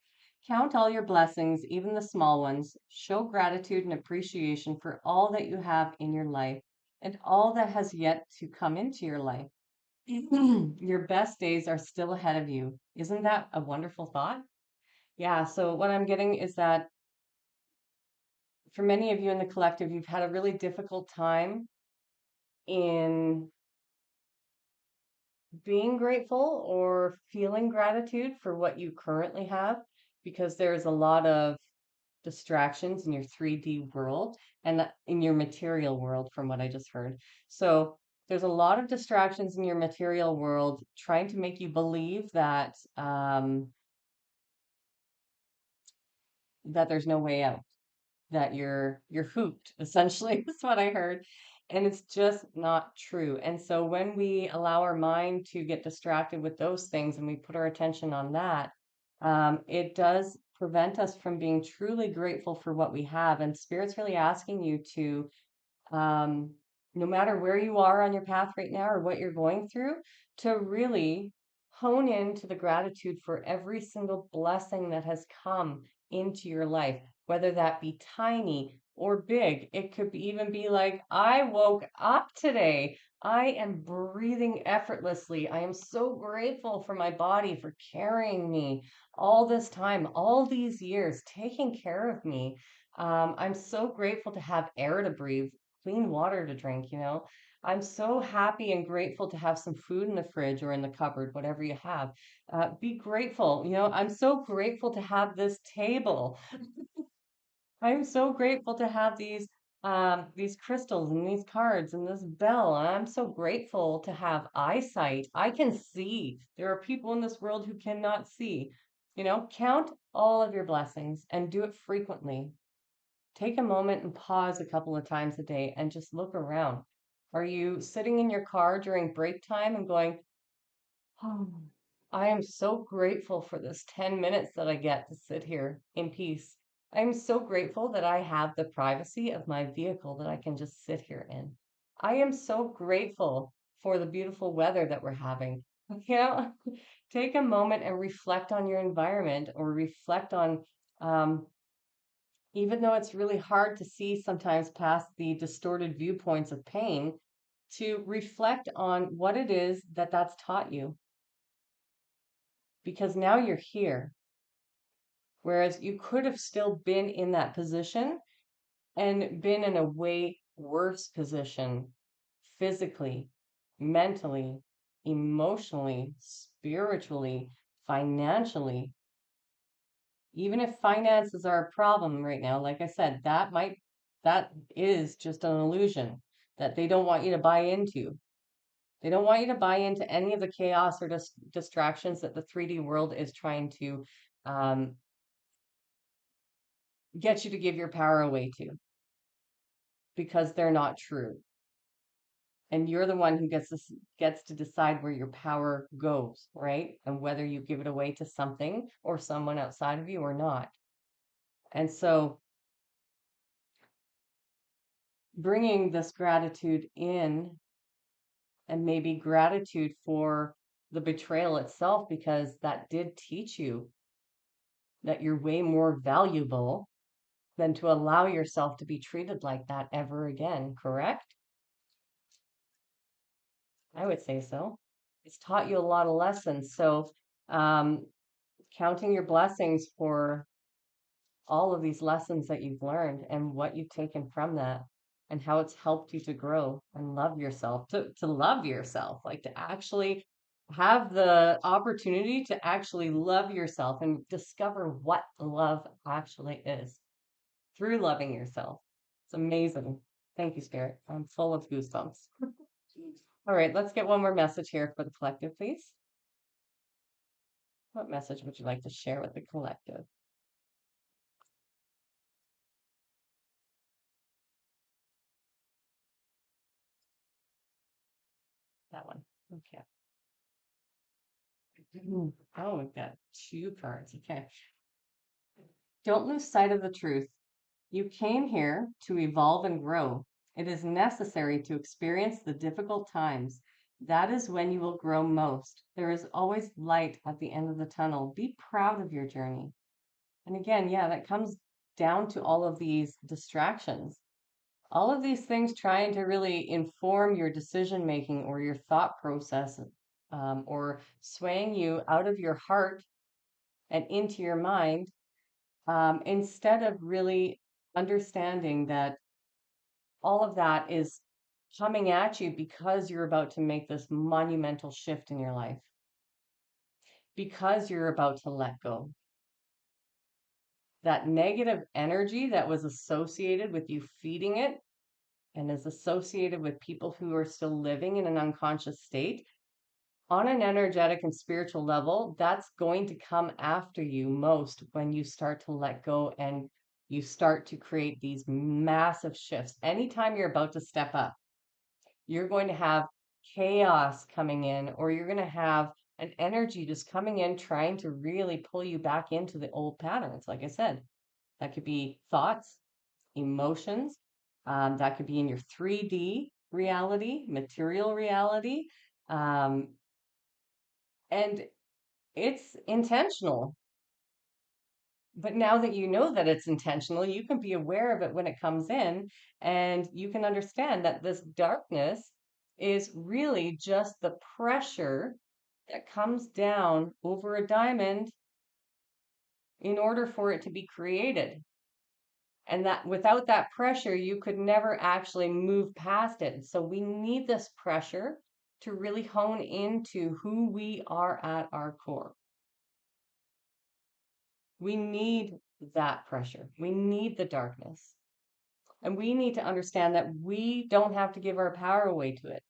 Count all your blessings, even the small ones. Show gratitude and appreciation for all that you have in your life and all that has yet to come into your life. Your best days are still ahead of you. Isn't that a wonderful thought? Yeah, so what I'm getting is that for many of you in the collective, you've had a really difficult time in being grateful or feeling gratitude for what you currently have because there's a lot of distractions in your 3D world and in your material world, from what I just heard. So there's a lot of distractions in your material world trying to make you believe that there's no way out. that you're hooped, essentially. That's what I heard. And it's just not true. And so when we allow our mind to get distracted with those things and we put our attention on that, it does prevent us from being truly grateful for what we have. And Spirit's really asking you to, um, no matter where you are on your path right now or what you're going through, to really hone into the gratitude for every single blessing that has come into your life, whether that be tiny or big. It could even be like, I woke up today. I am breathing effortlessly. I am so grateful for my body for carrying me all this time, all these years, taking care of me. I'm so grateful to have air to breathe, clean water to drink, you know. I'm so happy and grateful to have some food in the fridge or in the cupboard, whatever you have. Be grateful. You know, I'm so grateful to have this table. I'm so grateful to have these crystals and these cards and this bell. And I'm so grateful to have eyesight. I can see. There are people in this world who cannot see. You know, count all of your blessings and do it frequently. Take a moment and pause a couple of times a day and just look around. Are you sitting in your car during break time and going, oh, I am so grateful for this 10 minutes that I get to sit here in peace. I'm so grateful that I have the privacy of my vehicle that I can just sit here in. I am so grateful for the beautiful weather that we're having. You know, take a moment and reflect on your environment or reflect on um, even though it's really hard to see sometimes past the distorted viewpoints of pain, to reflect on what it is that that's taught you, because now you're here. Whereas you could have still been in that position and been in a way worse position physically, mentally, emotionally, spiritually, financially. Even if finances are a problem right now, like I said, that is just an illusion that they don't want you to buy into. They don't want you to buy into any of the chaos or distractions that the 3D world is trying to um, get you to give your power away to, because they're not true. And you're the one who gets to decide where your power goes, right? And whether you give it away to something or someone outside of you or not. And so bringing this gratitude in, and maybe gratitude for the betrayal itself, because that did teach you that you're way more valuable than to allow yourself to be treated like that ever again, correct? I would say so. It's taught you a lot of lessons. So, um, counting your blessings for all of these lessons that you've learned and what you've taken from that and how it's helped you to grow and love yourself, to love yourself, like to actually have the opportunity to actually love yourself and discover what love actually is through loving yourself. It's amazing. Thank you, Spirit. I'm full of goosebumps. All right, let's get one more message here for the collective, please. What message would you like to share with the collective? That one. Okay. Oh, we've got two cards. Okay. Don't lose sight of the truth. You came here to evolve and grow. It is necessary to experience the difficult times. That is when you will grow most. There is always light at the end of the tunnel. Be proud of your journey. And again, yeah, that comes down to all of these distractions. All of these things trying to really inform your decision making or your thought process, or swaying you out of your heart and into your mind, instead of really understanding that all of that is coming at you because you're about to make this monumental shift in your life, because you're about to let go. That negative energy that was associated with you feeding it and is associated with people who are still living in an unconscious state, on an energetic and spiritual level, that's going to come after you most when you start to let go and you start to create these massive shifts. Anytime you're about to step up, you're going to have chaos coming in, or you're going to have an energy just coming in trying to really pull you back into the old patterns. Like I said, that could be thoughts, emotions, that could be in your 3D reality, material reality. Um, and it's intentional. But now that you know that it's intentional, you can be aware of it when it comes in, and you can understand that this darkness is really just the pressure that comes down over a diamond in order for it to be created. And that without that pressure, you could never actually move past it. So we need this pressure to really hone into who we are at our core. We need that pressure. We need the darkness. And we need to understand that we don't have to give our power away to it.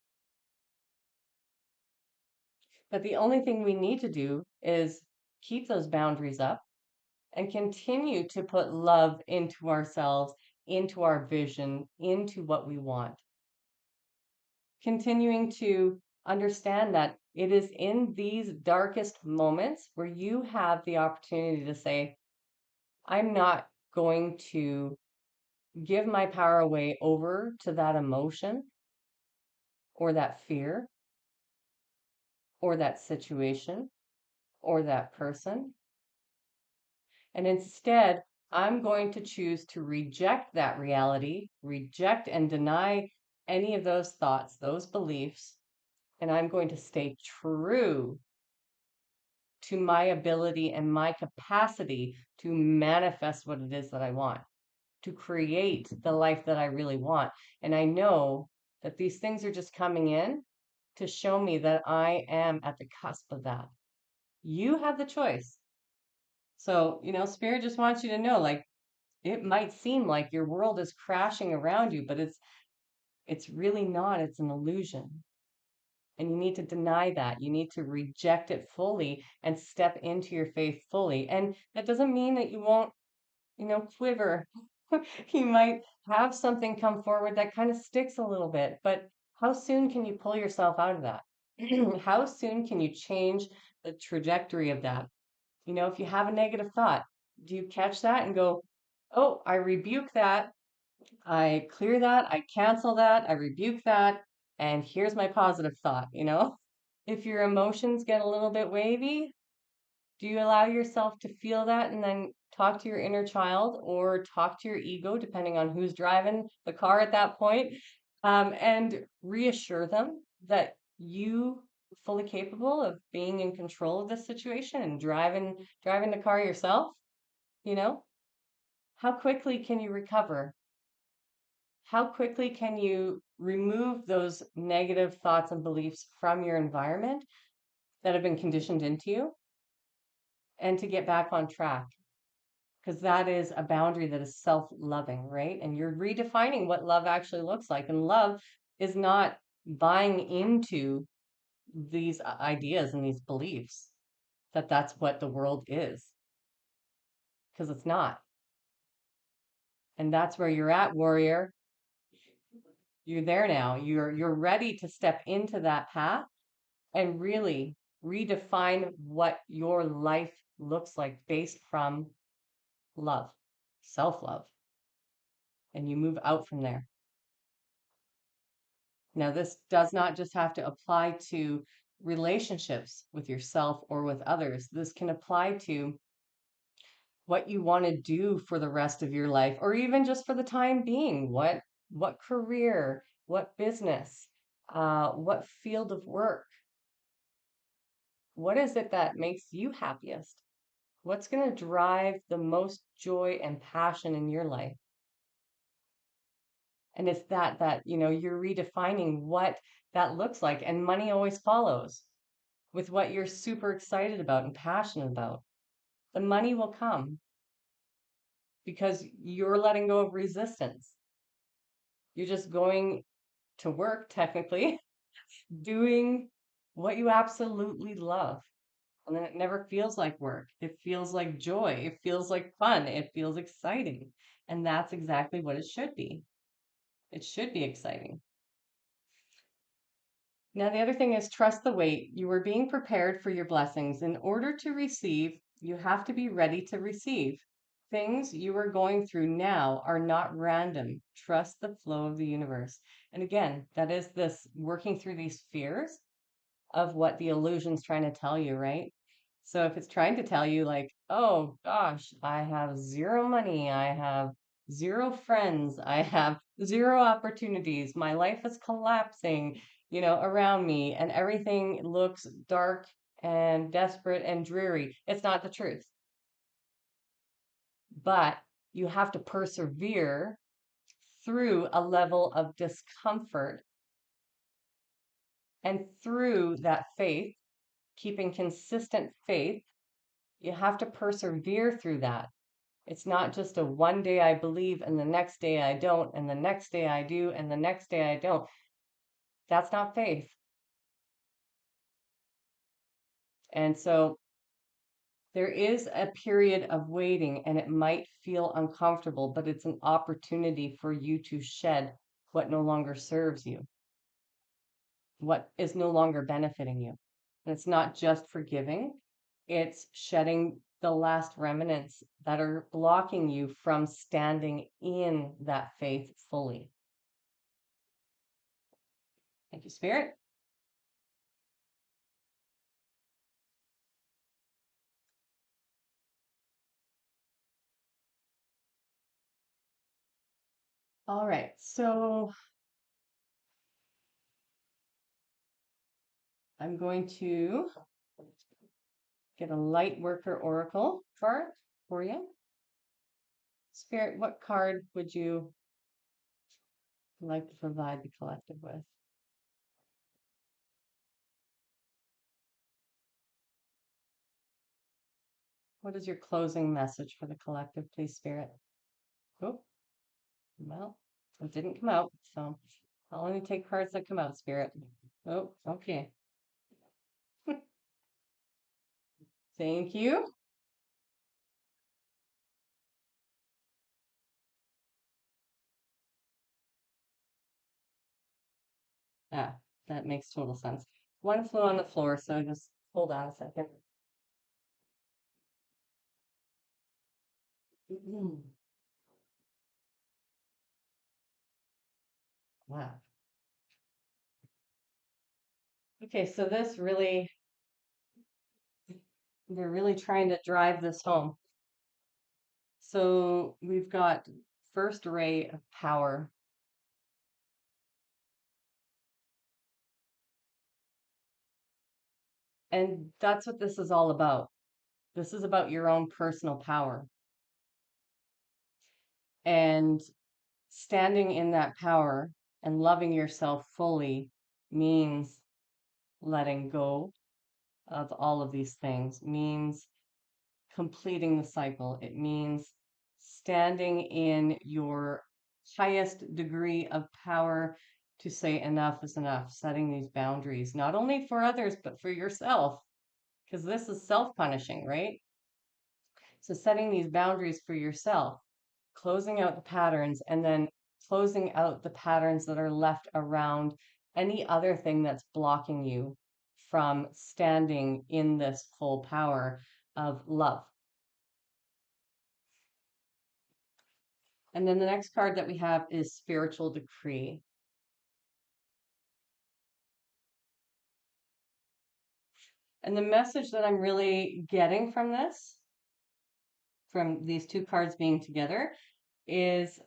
But the only thing we need to do is keep those boundaries up and continue to put love into ourselves, into our vision, into what we want. Continuing to understand that it is in these darkest moments where you have the opportunity to say, I'm not going to give my power away over to that emotion or that fear or that situation or that person. And instead, I'm going to choose to reject that reality, reject and deny any of those thoughts, those beliefs, and I'm going to stay true to my ability and my capacity to manifest what it is that I want, to create the life that I really want. And I know that these things are just coming in to show me that I am at the cusp of that. You have the choice. So, Spirit just wants you to know, like, it might seem like your world is crashing around you, but it's really not. It's an illusion. And you need to deny that. You need to reject it fully and step into your faith fully. And that doesn't mean that you won't, quiver. You might have something come forward that kind of sticks a little bit, but how soon can you pull yourself out of that? How soon can you change the trajectory of that? If you have a negative thought, do you catch that and go, oh, I rebuke that. I clear that. I cancel that. I rebuke that. And here's my positive thought? If your emotions get a little bit wavy, do you allow yourself to feel that and then talk to your inner child or talk to your ego, depending on who's driving the car at that point, and reassure them that you are fully capable of being in control of this situation and driving the car yourself? You know, how quickly can you recover? How quickly can you remove those negative thoughts and beliefs from your environment that have been conditioned into you and to get back on track? Because that is a boundary that is self-loving, right? And you're redefining what love actually looks like. And love is not buying into these ideas and these beliefs that that's what the world is, because it's not. And that's where you're at, warrior. You're there now. You're ready to step into that path and really redefine what your life looks like based from love, self-love, and you move out from there. Now, this does not just have to apply to relationships with yourself or with others. This can apply to what you want to do for the rest of your life, or even just for the time being. What career, what business, what field of work? What is it that makes you happiest? What's going to drive the most joy and passion in your life? And it's that you're redefining what that looks like, and money always follows with what you're super excited about and passionate about. The money will come because you're letting go of resistance. You're just going to work, technically, doing what you absolutely love. And then it never feels like work. It feels like joy. It feels like fun. It feels exciting. And that's exactly what it should be. It should be exciting. Now, the other thing is trust the wait. You are being prepared for your blessings. In order to receive, you have to be ready to receive. Things you are going through now are not random. Trust the flow of the universe. And again, that is this working through these fears of what the illusion's trying to tell you, right? So if it's trying to tell you, like, oh gosh, I have zero money, I have zero friends, I have zero opportunities, my life is collapsing, around me, and everything looks dark and desperate and dreary, it's not the truth. But you have to persevere through a level of discomfort and through that faith, keeping consistent faith. You have to persevere through that. It's not just a one day I believe and the next day I don't, and the next day I do, and the next day I don't. That's not faith. And so there is a period of waiting, and it might feel uncomfortable, but it's an opportunity for you to shed what no longer serves you, what is no longer benefiting you. And it's not just forgiving, it's shedding the last remnants that are blocking you from standing in that faith fully. Thank you, Spirit. All right, so I'm going to get a light worker oracle card for you. Spirit, what card would you like to provide the collective with? What is your closing message for the collective, please, Spirit? Oh, well, it didn't come out, so I'll only take cards that come out, Spirit. Oh, okay. Thank you. Ah, that makes total sense. One flew on the floor, so just hold on a second. Wow. Okay, so this really, they're really trying to drive this home. So we've got first ray of power. And that's what this is all about. This is about your own personal power. And standing in that power and loving yourself fully means letting go of all of these things, means completing the cycle. It means standing in your highest degree of power to say enough is enough, setting these boundaries, not only for others, but for yourself, because this is self punishing, right? So, setting these boundaries for yourself, closing out the patterns, and then closing out the patterns that are left around any other thing that's blocking you from standing in this full power of love. And then the next card that we have is Spiritual Decree. And the message that I'm really getting from this, from these two cards being together, is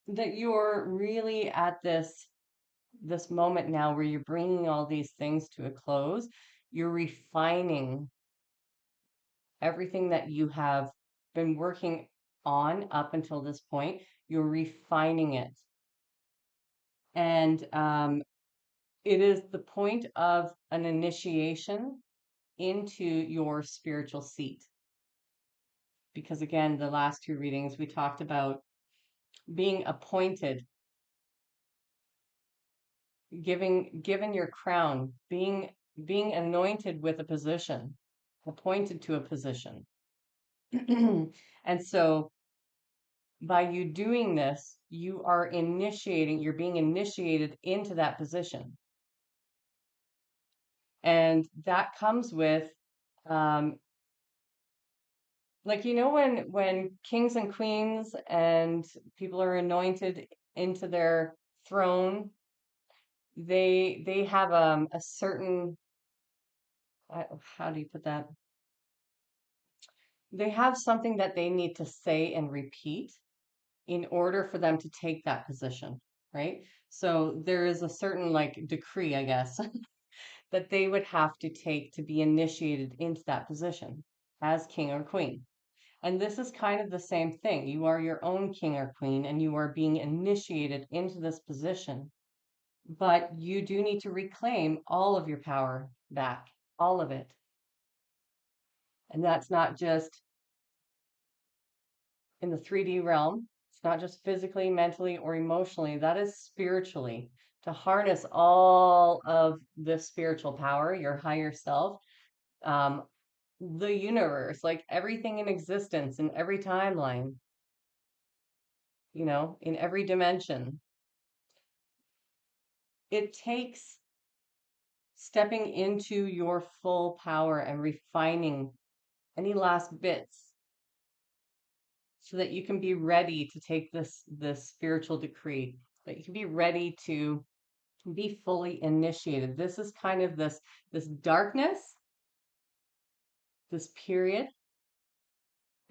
that you're really at this moment now where you're bringing all these things to a close. You're refining everything that you have been working on up until this point. You're refining it. And it is the point of an initiation into your spiritual seat. Because again, the last two readings, we talked about being appointed, given your crown, being being anointed with a position, appointed to a position. And so by you doing this, you're being initiated into that position. And that comes with, um, like, when kings and queens and people are anointed into their throne, they have a certain, how do you put that? They have something that they need to say and repeat in order for them to take that position, right? So there is a certain like decree, I guess, that they would have to take to be initiated into that position as king or queen. And this is kind of the same thing. You are your own king or queen, and you are being initiated into this position. But you do need to reclaim all of your power back, all of it. And that's not just in the 3D realm. It's not just physically, mentally, or emotionally. That is spiritually. To harness all of the spiritual power, your higher self, um, the universe, like everything in existence, in every timeline, in every dimension. It takes stepping into your full power and refining any last bits so that you can be ready to take this spiritual decree, that you can be ready to be fully initiated. This is kind of this darkness, this period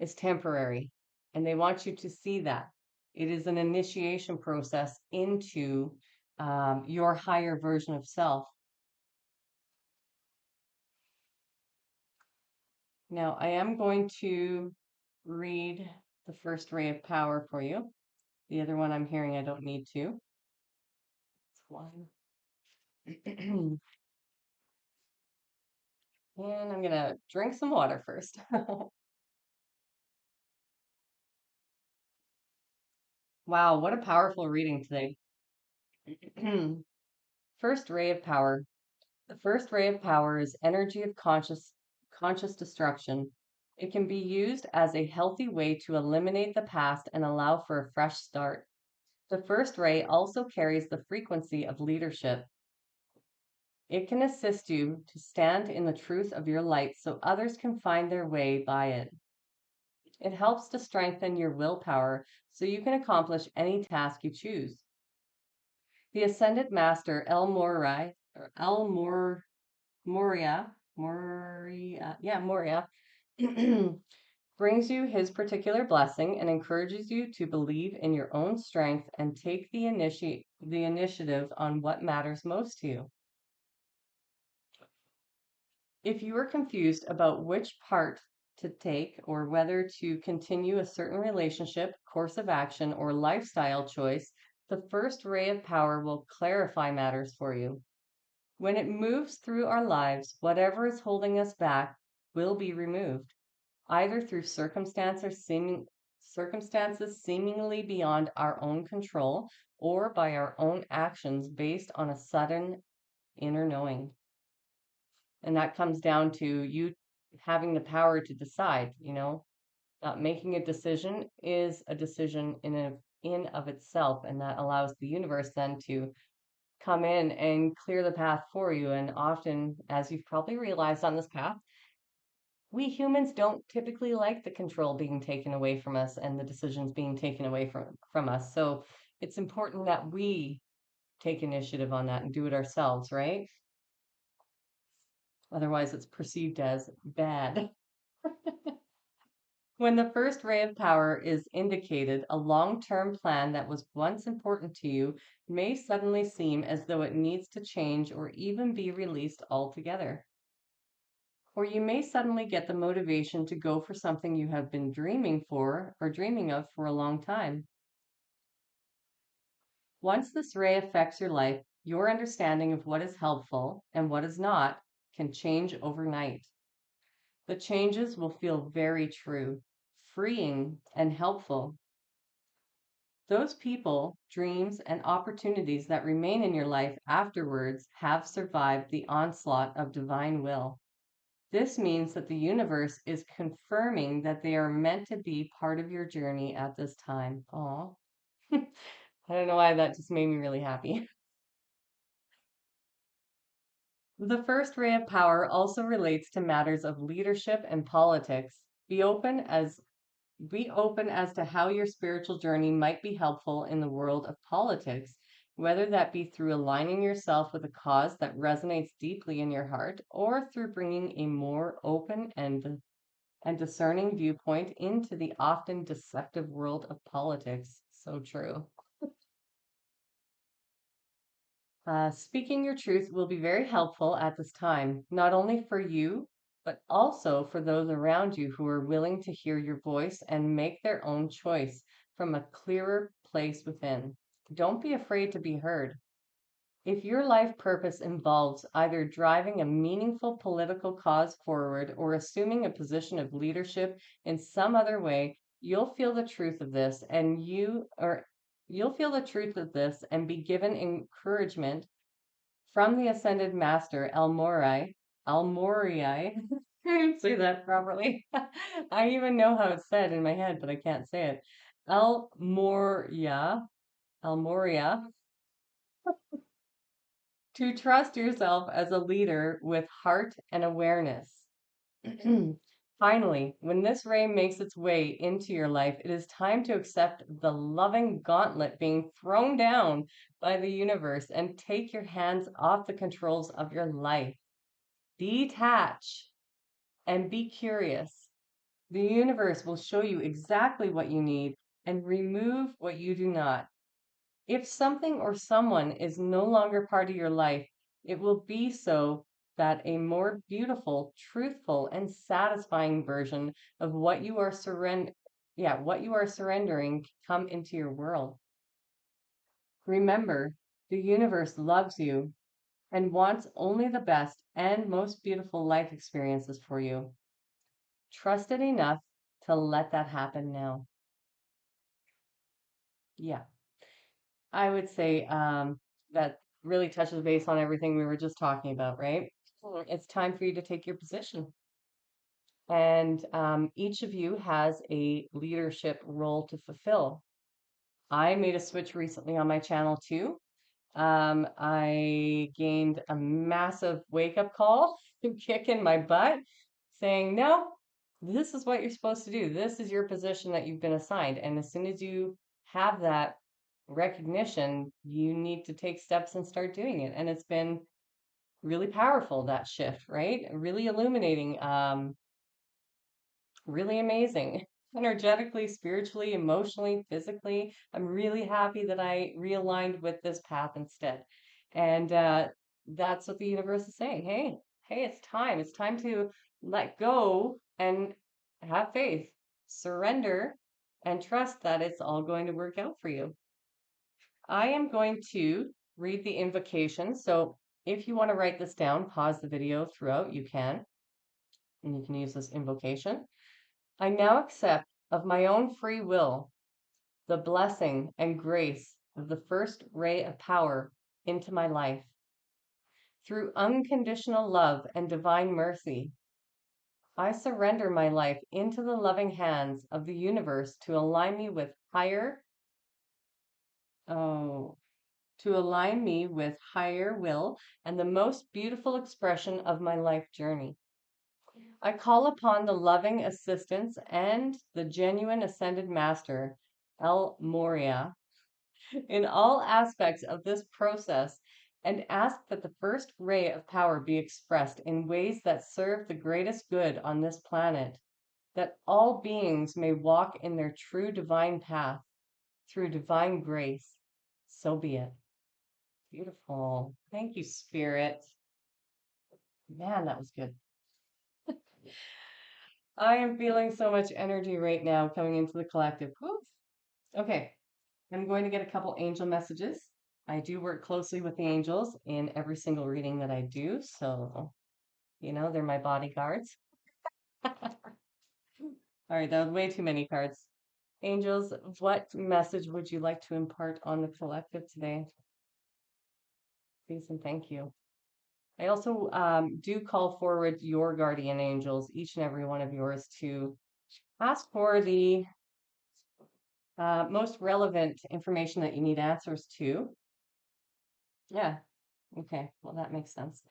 is temporary, and they want you to see that it is an initiation process into your higher version of self. Now, I am going to read the first ray of power for you. The other one I'm hearing I don't need to. It's one. And I'm going to drink some water first. Wow, what a powerful reading today. First ray of power. The first ray of power is energy of conscious destruction. It can be used as a healthy way to eliminate the past and allow for a fresh start. The first ray also carries the frequency of leadership. It can assist you to stand in the truth of your light so others can find their way by it. It helps to strengthen your willpower so you can accomplish any task you choose. The Ascended Master El Morai, or El Mor Moria, brings you his particular blessing and encourages you to believe in your own strength and take the initiative on what matters most to you. If you are confused about which part to take or whether to continue a certain relationship, course of action, or lifestyle choice, the first ray of power will clarify matters for you. When it moves through our lives, whatever is holding us back will be removed, either through circumstances seemingly beyond our own control or by our own actions based on a sudden inner knowing. And that comes down to you having the power to decide, making a decision is a decision in of itself, and that allows the universe then to come in and clear the path for you. And often, as you've probably realized on this path, we humans don't typically like the control being taken away from us and the decisions being taken away from us. So it's important that we take initiative on that and do it ourselves, right? Otherwise, it's perceived as bad. When the first ray of power is indicated, a long-term plan that was once important to you may suddenly seem as though it needs to change or even be released altogether. Or you may suddenly get the motivation to go for something you have been dreaming for or dreaming of for a long time. Once this ray affects your life, your understanding of what is helpful and what is not can change overnight. The changes will feel very true, freeing, and helpful. Those people, dreams, and opportunities that remain in your life afterwards have survived the onslaught of divine will. This means that the universe is confirming that they are meant to be part of your journey at this time. Aw. I don't know why that just made me really happy. The first ray of power also relates to matters of leadership and politics. Be open as to how your spiritual journey might be helpful in the world of politics, whether that be through aligning yourself with a cause that resonates deeply in your heart or through bringing a more open and discerning viewpoint into the often deceptive world of politics. So true. Speaking your truth will be very helpful at this time, not only for you, but also for those around you who are willing to hear your voice and make their own choice from a clearer place within. Don't be afraid to be heard. If your life purpose involves either driving a meaningful political cause forward or assuming a position of leadership in some other way, you'll feel the truth of this and you'll feel the truth of this and be given encouragement from the ascended master El Morai, I didn't say that properly. I even know how it's said in my head, but I can't say it. El Moria, El Moria, to trust yourself as a leader with heart and awareness. Finally, when this ray makes its way into your life, it is time to accept the loving gauntlet being thrown down by the universe and take your hands off the controls of your life. Detach and be curious. The universe will show you exactly what you need and remove what you do not. If something or someone is no longer part of your life, it will be so that a more beautiful, truthful, and satisfying version of what you are surrendering can come into your world. Remember, the universe loves you and wants only the best and most beautiful life experiences for you. Trust it enough to let that happen now. Yeah, I would say that really touches base on everything we were just talking about, right? It's time for you to take your position. And each of you has a leadership role to fulfill. I made a switch recently on my channel too. I gained a massive wake up call, kick in my butt, saying, no, this is what you're supposed to do. This is your position that you've been assigned. And as soon as you have that recognition, you need to take steps and start doing it. And it's been really powerful, that shift, right? Really illuminating, really amazing. Energetically, spiritually, emotionally, physically. I'm really happy that I realigned with this path instead. And that's what the universe is saying. Hey, it's time. It's time to let go and have faith, surrender, and trust that it's all going to work out for you. I am going to read the invocation. So if you want to write this down, pause the video throughout, you can, and you can use this invocation. I now accept of my own free will the blessing and grace of the first ray of power into my life. Through unconditional love and divine mercy, I surrender my life into the loving hands of the universe to align me with oh, to align me with higher will and the most beautiful expression of my life journey. I call upon the loving assistance and the genuine ascended master, El Moria, in all aspects of this process and ask that the first ray of power be expressed in ways that serve the greatest good on this planet, that all beings may walk in their true divine path through divine grace. So be it. Beautiful. Thank you, Spirit. Man, that was good. I am feeling so much energy right now coming into the collective. Whew. Okay, I'm going to get a couple angel messages. I do work closely with the angels in every single reading that I do, so they're my bodyguards. All right, that was way too many cards. Angels, what message would you like to impart on the collective today? Please and thank you. I also do call forward your guardian angels, each and every one of yours, to ask for the most relevant information that you need answers to. Yeah. Okay. Well, that makes sense.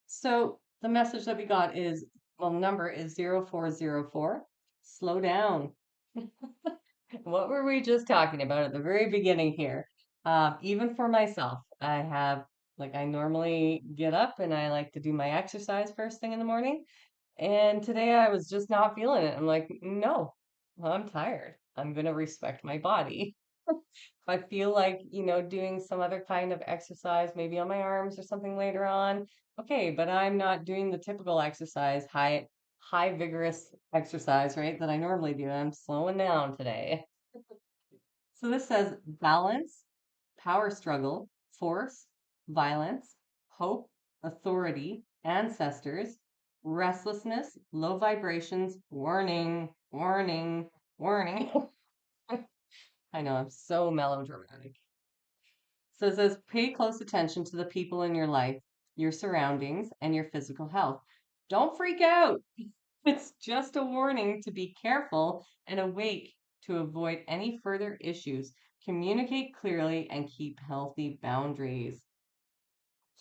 So the message that we got is, well, number is 0404. Slow down. What were we just talking about at the very beginning here? Even for myself, I have, like, I normally get up and I like to do my exercise first thing in the morning. And today I was just not feeling it. I'm like, no, I'm tired. I'm going to respect my body. If I feel like, doing some other kind of exercise, maybe on my arms or something later on, okay, but I'm not doing the typical exercise, high vigorous exercise, right, that I normally do. I'm slowing down today. So this says balance, power struggle, force, violence, hope, authority, ancestors, restlessness, low vibrations, warning, warning, warning. I know, I'm so melodramatic. So it says pay close attention to the people in your life, your surroundings, and your physical health. Don't freak out. It's just a warning to be careful and awake to avoid any further issues. Communicate clearly and keep healthy boundaries.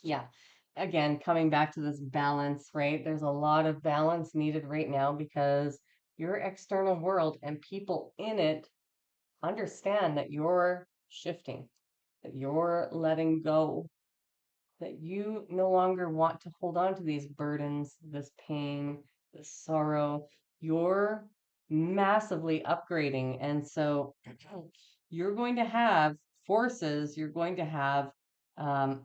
Yeah. Again, coming back to this balance, right? There's a lot of balance needed right now because your external world and people in it understand that you're shifting, that you're letting go, that you no longer want to hold on to these burdens, this pain, this sorrow. You're massively upgrading. And so you're going to have forces, you're going to have um,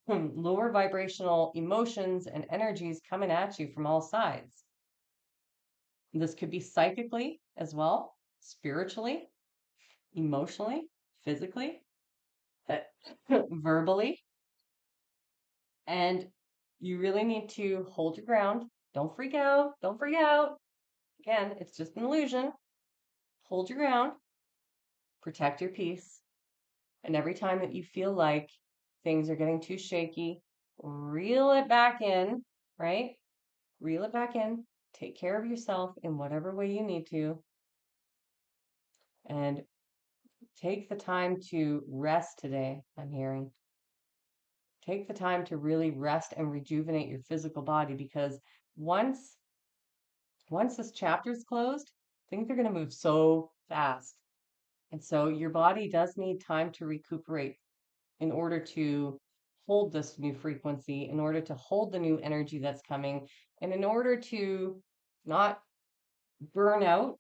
lower vibrational emotions and energies coming at you from all sides. This could be psychically as well, spiritually, emotionally, physically, verbally. And you really need to hold your ground. Don't freak out. Don't freak out. Again, it's just an illusion. Hold your ground, protect your peace. And every time that you feel like things are getting too shaky, reel it back in, right? Reel it back in. Take care of yourself in whatever way you need to. And take the time to rest today, I'm hearing. Take the time to really rest and rejuvenate your physical body because once once this chapter is closed, things are going to move so fast. And so your body does need time to recuperate in order to hold this new frequency, in order to hold the new energy that's coming, and in order to not burn out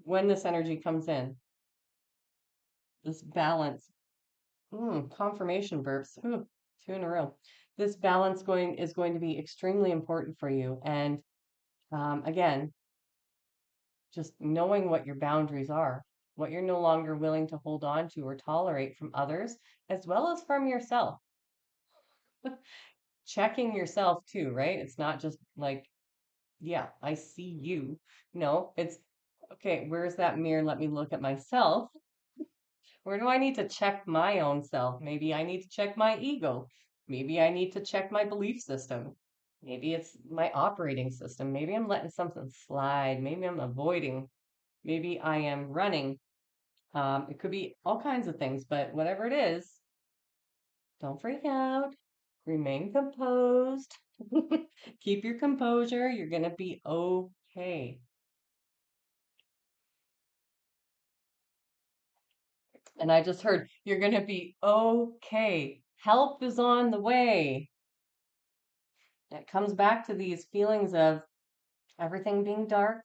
when this energy comes in. This balance. Confirmation burps. Two in a row. This balance is going to be extremely important for you. And again, just knowing what your boundaries are, what you're no longer willing to hold on to or tolerate from others, as well as from yourself. Checking yourself too, right? It's not just like, yeah, I see you. No, it's okay, where's that mirror? Let me look at myself. Where do I need to check my own self? Maybe I need to check my ego. Maybe I need to check my belief system. Maybe it's my operating system. Maybe I'm letting something slide. Maybe I'm avoiding. Maybe I am running. It could be all kinds of things, but whatever it is, don't freak out. Remain composed. Keep your composure. You're going to be okay. And I just heard, you're going to be okay. Help is on the way. It comes back to these feelings of everything being dark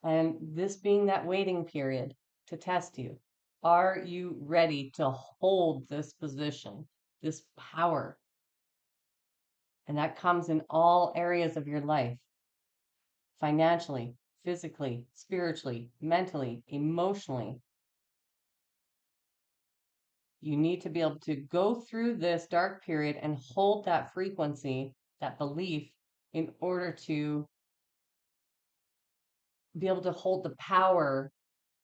and this being that waiting period to test you. Are you ready to hold this position, this power? And that comes in all areas of your life, financially, physically, spiritually, mentally, emotionally. You need to be able to go through this dark period and hold that frequency, that belief, in order to be able to hold the power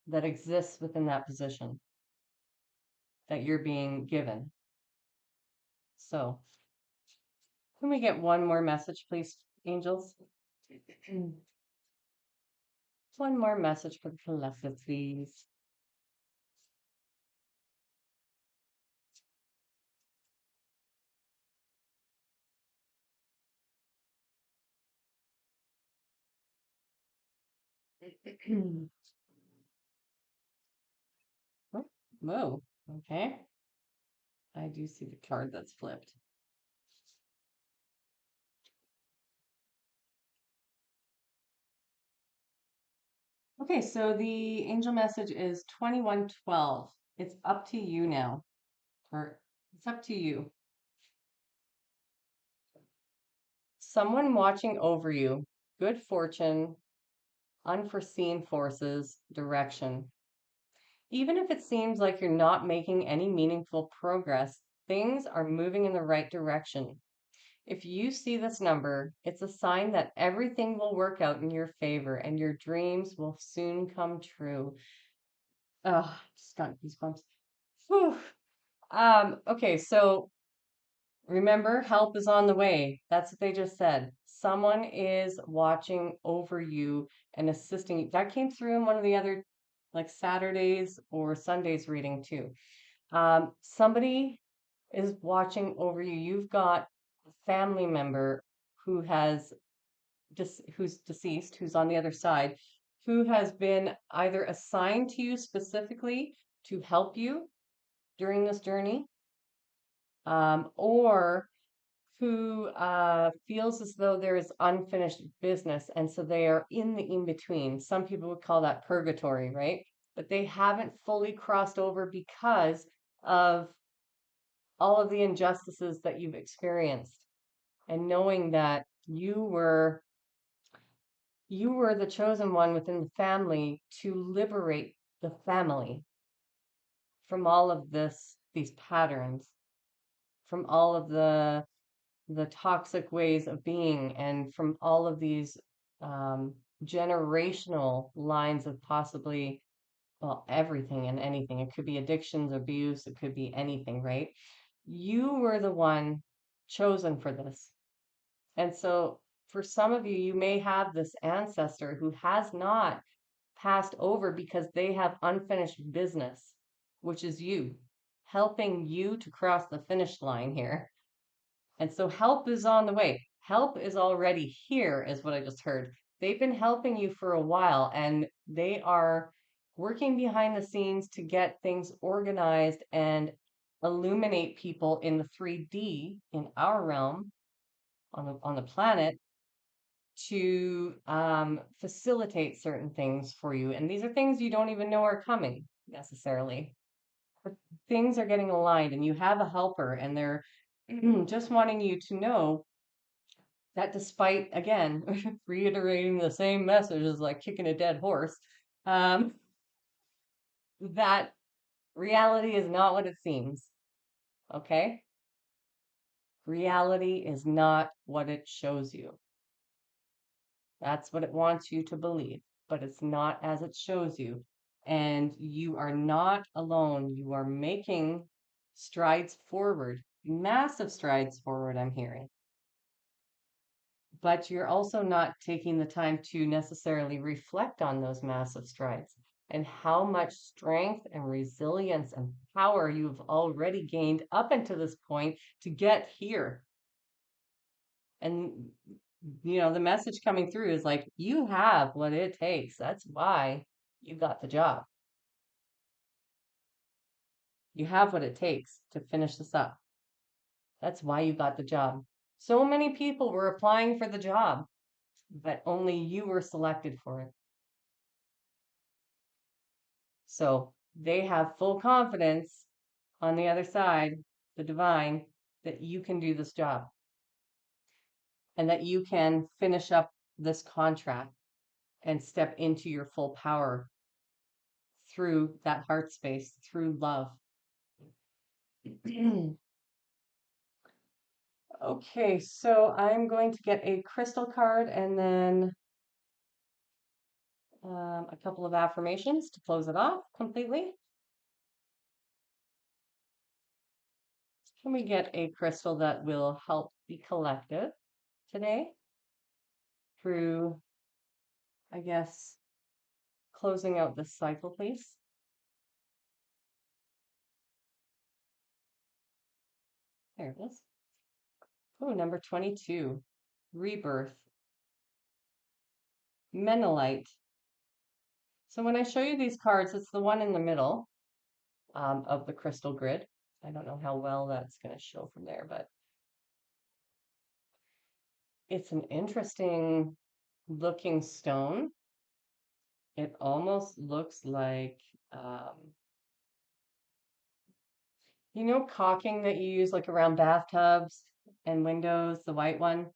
that exists within that position that you're being given. So, can we get one more message, please, angels? One more message for the collective, please. Oh, whoa. Okay. I do see the card that's flipped. Okay, so the angel message is 2112. It's up to you now. Or it's up to you. Someone watching over you, good fortune, unforeseen forces, direction. Even if it seems like you're not making any meaningful progress, things are moving in the right direction. If you see this number, it's a sign that everything will work out in your favor and your dreams will soon come true. Oh, just got goosebumps. Whew. Okay, so remember, help is on the way. That's what they just said. Someone is watching over you and assisting you. That came through in one of the other, like Saturdays or Sundays reading too. Somebody is watching over you. You've got a family member who has who's deceased, who's on the other side, who has been either assigned to you specifically to help you during this journey, or who feels as though there is unfinished business, and so they are in the in between. Some people would call that purgatory, right? But they haven't fully crossed over because of all of the injustices that you've experienced, and knowing that you were the chosen one within the family to liberate the family from all of these patterns, from all of the toxic ways of being, and from all of these um, generational lines of possibly, well, everything and anything. It could be addictions, abuse, it could be anything, right? You were the one chosen for this. And so for some of you, you may have this ancestor who has not passed over because they have unfinished business, which is you, helping you to cross the finish line here. And so help is on the way. Help is already here, is what I just heard. They've been helping you for a while, and they are working behind the scenes to get things organized and illuminate people in the 3D in our realm on the planet to facilitate certain things for you. And these are things you don't even know are coming necessarily. But things are getting aligned, and you have a helper, and they're just wanting you to know that despite, again, reiterating the same message is like kicking a dead horse, um, that reality is not what it seems. Okay? Reality is not what it shows you. That's what it wants you to believe, but it's not as it shows you. And you are not alone. You are making strides forward, massive strides forward, I'm hearing. But you're also not taking the time to necessarily reflect on those massive strides and how much strength and resilience and power you've already gained up until this point to get here. And, the message coming through is like, you have what it takes. That's why you got the job. You have what it takes to finish this up. That's why you got the job. So many people were applying for the job, but only you were selected for it. So they have full confidence on the other side, the divine, that you can do this job and that you can finish up this contract and step into your full power through that heart space, through love. Okay, so I'm going to get a crystal card and then A couple of affirmations to close it off completely. Can we get a crystal that will help the collective today through, I guess, closing out this cycle, please? There it is. Oh, number 22, rebirth, Menelite. So when I show you these cards, it's the one in the middle of the crystal grid. I don't know how well that's going to show from there, but it's an interesting looking stone. It almost looks like, um, caulking that you use like around bathtubs and windows, the white one.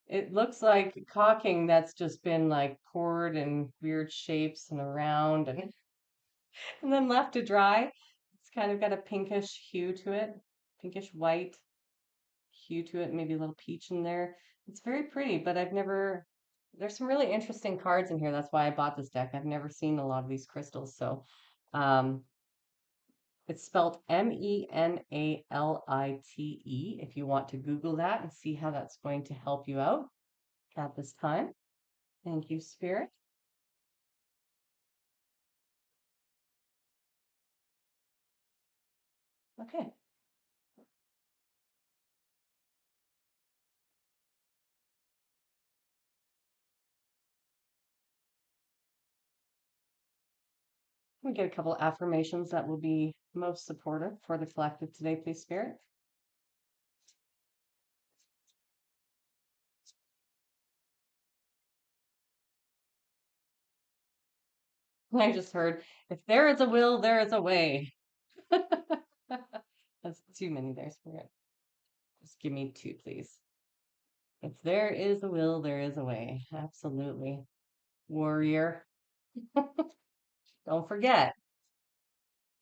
It looks like caulking that's just been like poured in weird shapes and around and then left to dry. It's kind of got a pinkish hue to it, pinkish white hue to it, maybe a little peach in there. It's very pretty, but there's some really interesting cards in here. That's why I bought this deck. I've never seen a lot of these crystals. So, um, it's spelled Menalite if you want to Google that and see how that's going to help you out at this time. Thank you, Spirit. Okay. We get a couple affirmations that will be most supportive for the collective today, please, Spirit. I just heard, if there is a will, there is a way. That's too many there, Spirit. Just give me two, please. If there is a will, there is a way. Absolutely. Warrior, don't forget,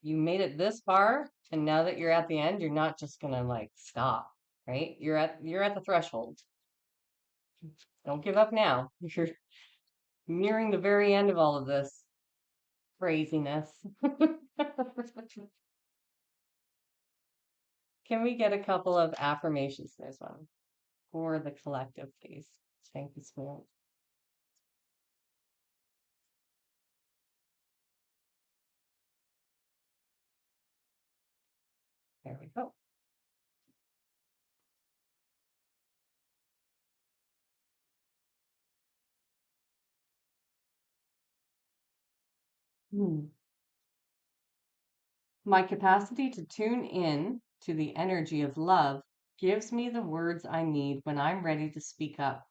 you made it this far, and now that you're at the end, you're not just gonna like stop, right? You're at the threshold. Don't give up now. You're nearing the very end of all of this craziness. Can we get a couple of affirmations? There's one for the collective, please. Thank you, Spirit. There we go. Hmm. My capacity to tune in to the energy of love gives me the words I need when I'm ready to speak up,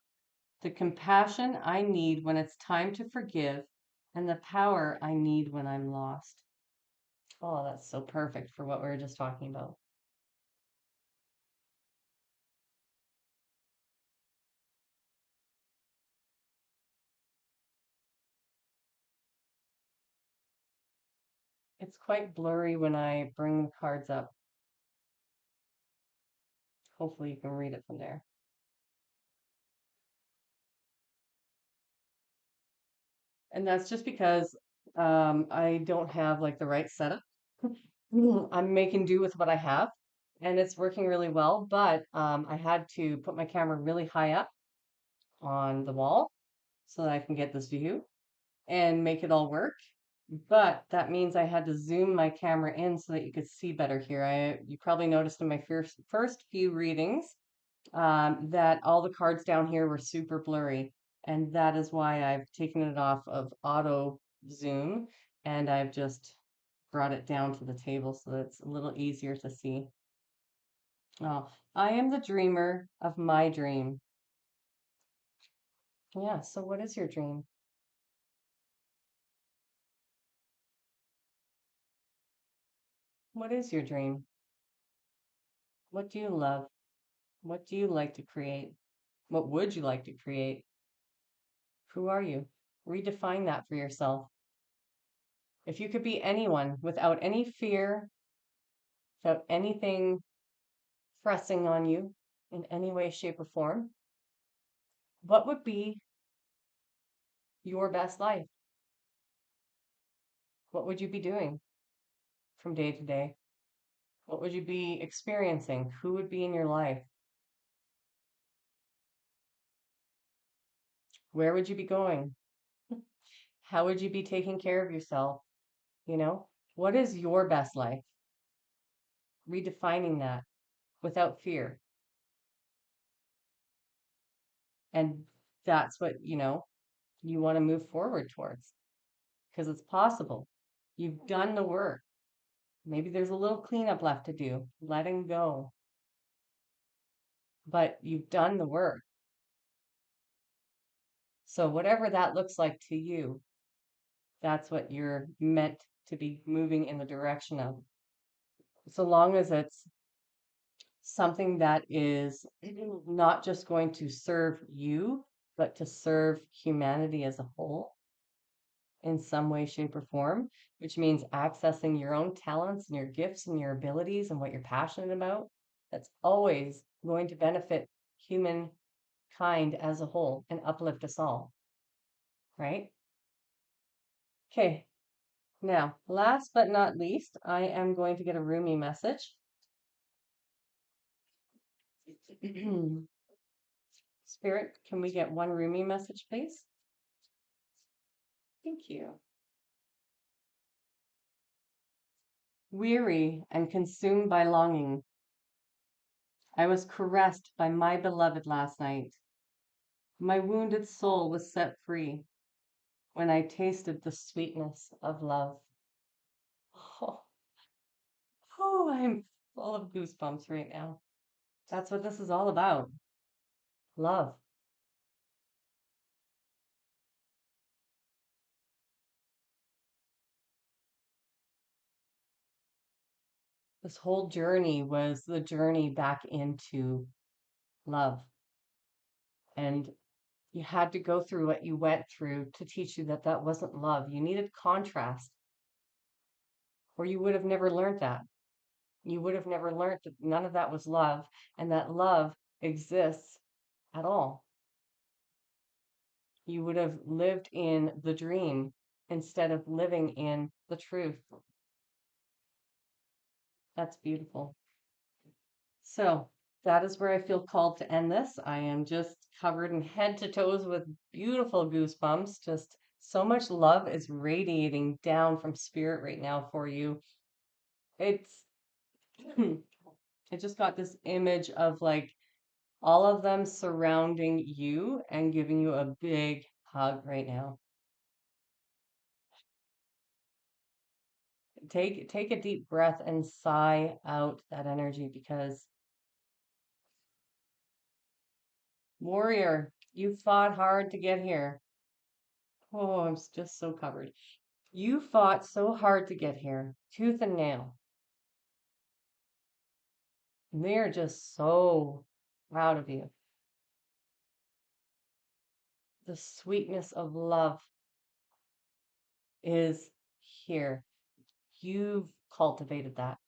the compassion I need when it's time to forgive, and the power I need when I'm lost. Oh, that's so perfect for what we were just talking about. It's quite blurry when I bring the cards up. Hopefully, you can read it from there. And that's just because I don't have like the right setup. I'm making do with what I have, and it's working really well. But I had to put my camera really high up on the wall so that I can get this view and make it all work. But that means I had to zoom my camera in so that you could see better here. You probably noticed in my first few readings that all the cards down here were super blurry, and that is why I've taken it off of auto zoom and I've just brought it down to the table so that it's a little easier to see. Oh, I am the dreamer of my dream. Yeah, so what is your dream? What is your dream? What do you love? What do you like to create? What would you like to create? Who are you? Redefine that for yourself. If you could be anyone without any fear, without anything pressing on you in any way, shape, or form, what would be your best life? What would you be doing from day to day? What would you be experiencing? Who would be in your life? Where would you be going? How would you be taking care of yourself? You know, what is your best life? Redefining that without fear. And that's what, you want to move forward towards because it's possible. You've done the work. Maybe there's a little cleanup left to do, letting go, but you've done the work. So, whatever that looks like to you, that's what you're meant to be moving in the direction of. So long as it's something that is not just going to serve you, but to serve humanity as a whole in some way, shape, or form, which means accessing your own talents and your gifts and your abilities and what you're passionate about. That's always going to benefit humankind as a whole and uplift us all, right? Okay, now, last but not least, I am going to get a Rumi message. Spirit, can we get one Rumi message, please? Thank you. Weary and consumed by longing, I was caressed by my beloved last night. My wounded soul was set free when I tasted the sweetness of love. Oh, oh, I'm full of goosebumps right now. That's what this is all about. Love. This whole journey was the journey back into love. And you had to go through what you went through to teach you that that wasn't love. You needed contrast, or you would have never learned that. You would have never learned that none of that was love and that love exists at all. You would have lived in the dream instead of living in the truth. That's beautiful. So that is where I feel called to end this. I am just covered in head to toes with beautiful goosebumps. Just so much love is radiating down from spirit right now for you. It's, I just got this image of like all of them surrounding you and giving you a big hug right now. Take a deep breath and sigh out that energy because warrior, you fought hard to get here. Oh, I'm just so covered. You fought so hard to get here, tooth and nail. And they are just so proud of you. The sweetness of love is here. You've cultivated that.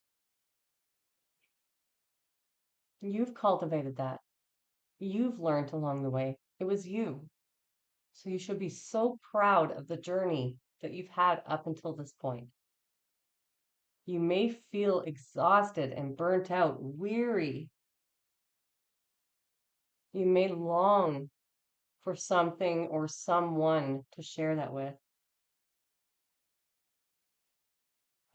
You've cultivated that. You've learned along the way. It was you. So you should be so proud of the journey that you've had up until this point. You may feel exhausted and burnt out, weary. You may long for something or someone to share that with.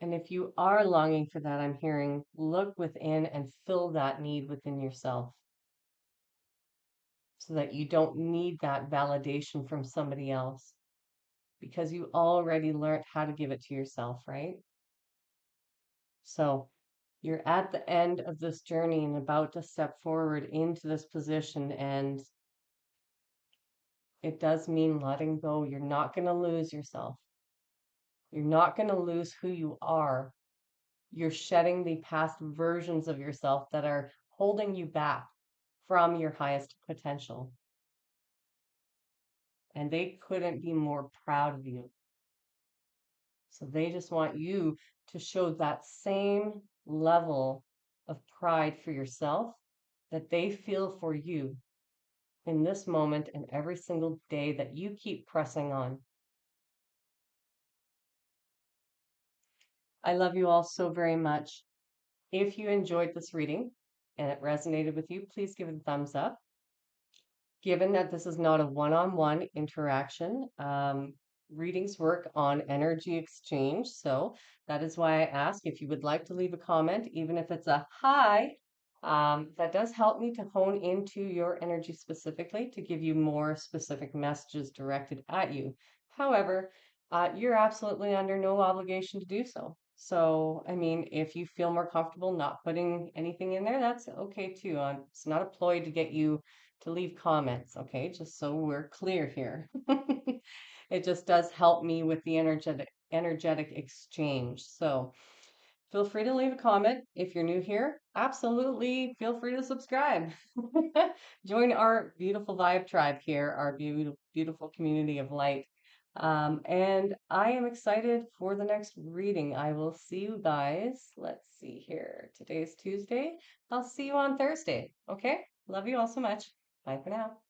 And if you are longing for that, I'm hearing, look within and fill that need within yourself so that you don't need that validation from somebody else because you already learned how to give it to yourself, right? So you're at the end of this journey and about to step forward into this position, and it does mean letting go. You're not going to lose yourself. You're not going to lose who you are. You're shedding the past versions of yourself that are holding you back from your highest potential. And they couldn't be more proud of you. So they just want you to show that same level of pride for yourself that they feel for you in this moment and every single day that you keep pressing on. I love you all so very much. If you enjoyed this reading and it resonated with you, please give it a thumbs up. Given that this is not a one-on-one interaction, readings work on energy exchange. So that is why I ask if you would like to leave a comment, even if it's a hi. That does help me to hone into your energy specifically to give you more specific messages directed at you. However, you're absolutely under no obligation to do so. So, I mean, if you feel more comfortable not putting anything in there, that's okay too. It's not a ploy to get you to leave comments, okay? Just so we're clear here. It just does help me with the energetic exchange. So feel free to leave a comment. If you're new here, absolutely feel free to subscribe. Join our beautiful vibe tribe here, our beautiful community of light. And I am excited for the next reading. I will see you guys. Let's see here. Today's Tuesday. I'll see you on Thursday. Okay? Love you all so much. Bye for now.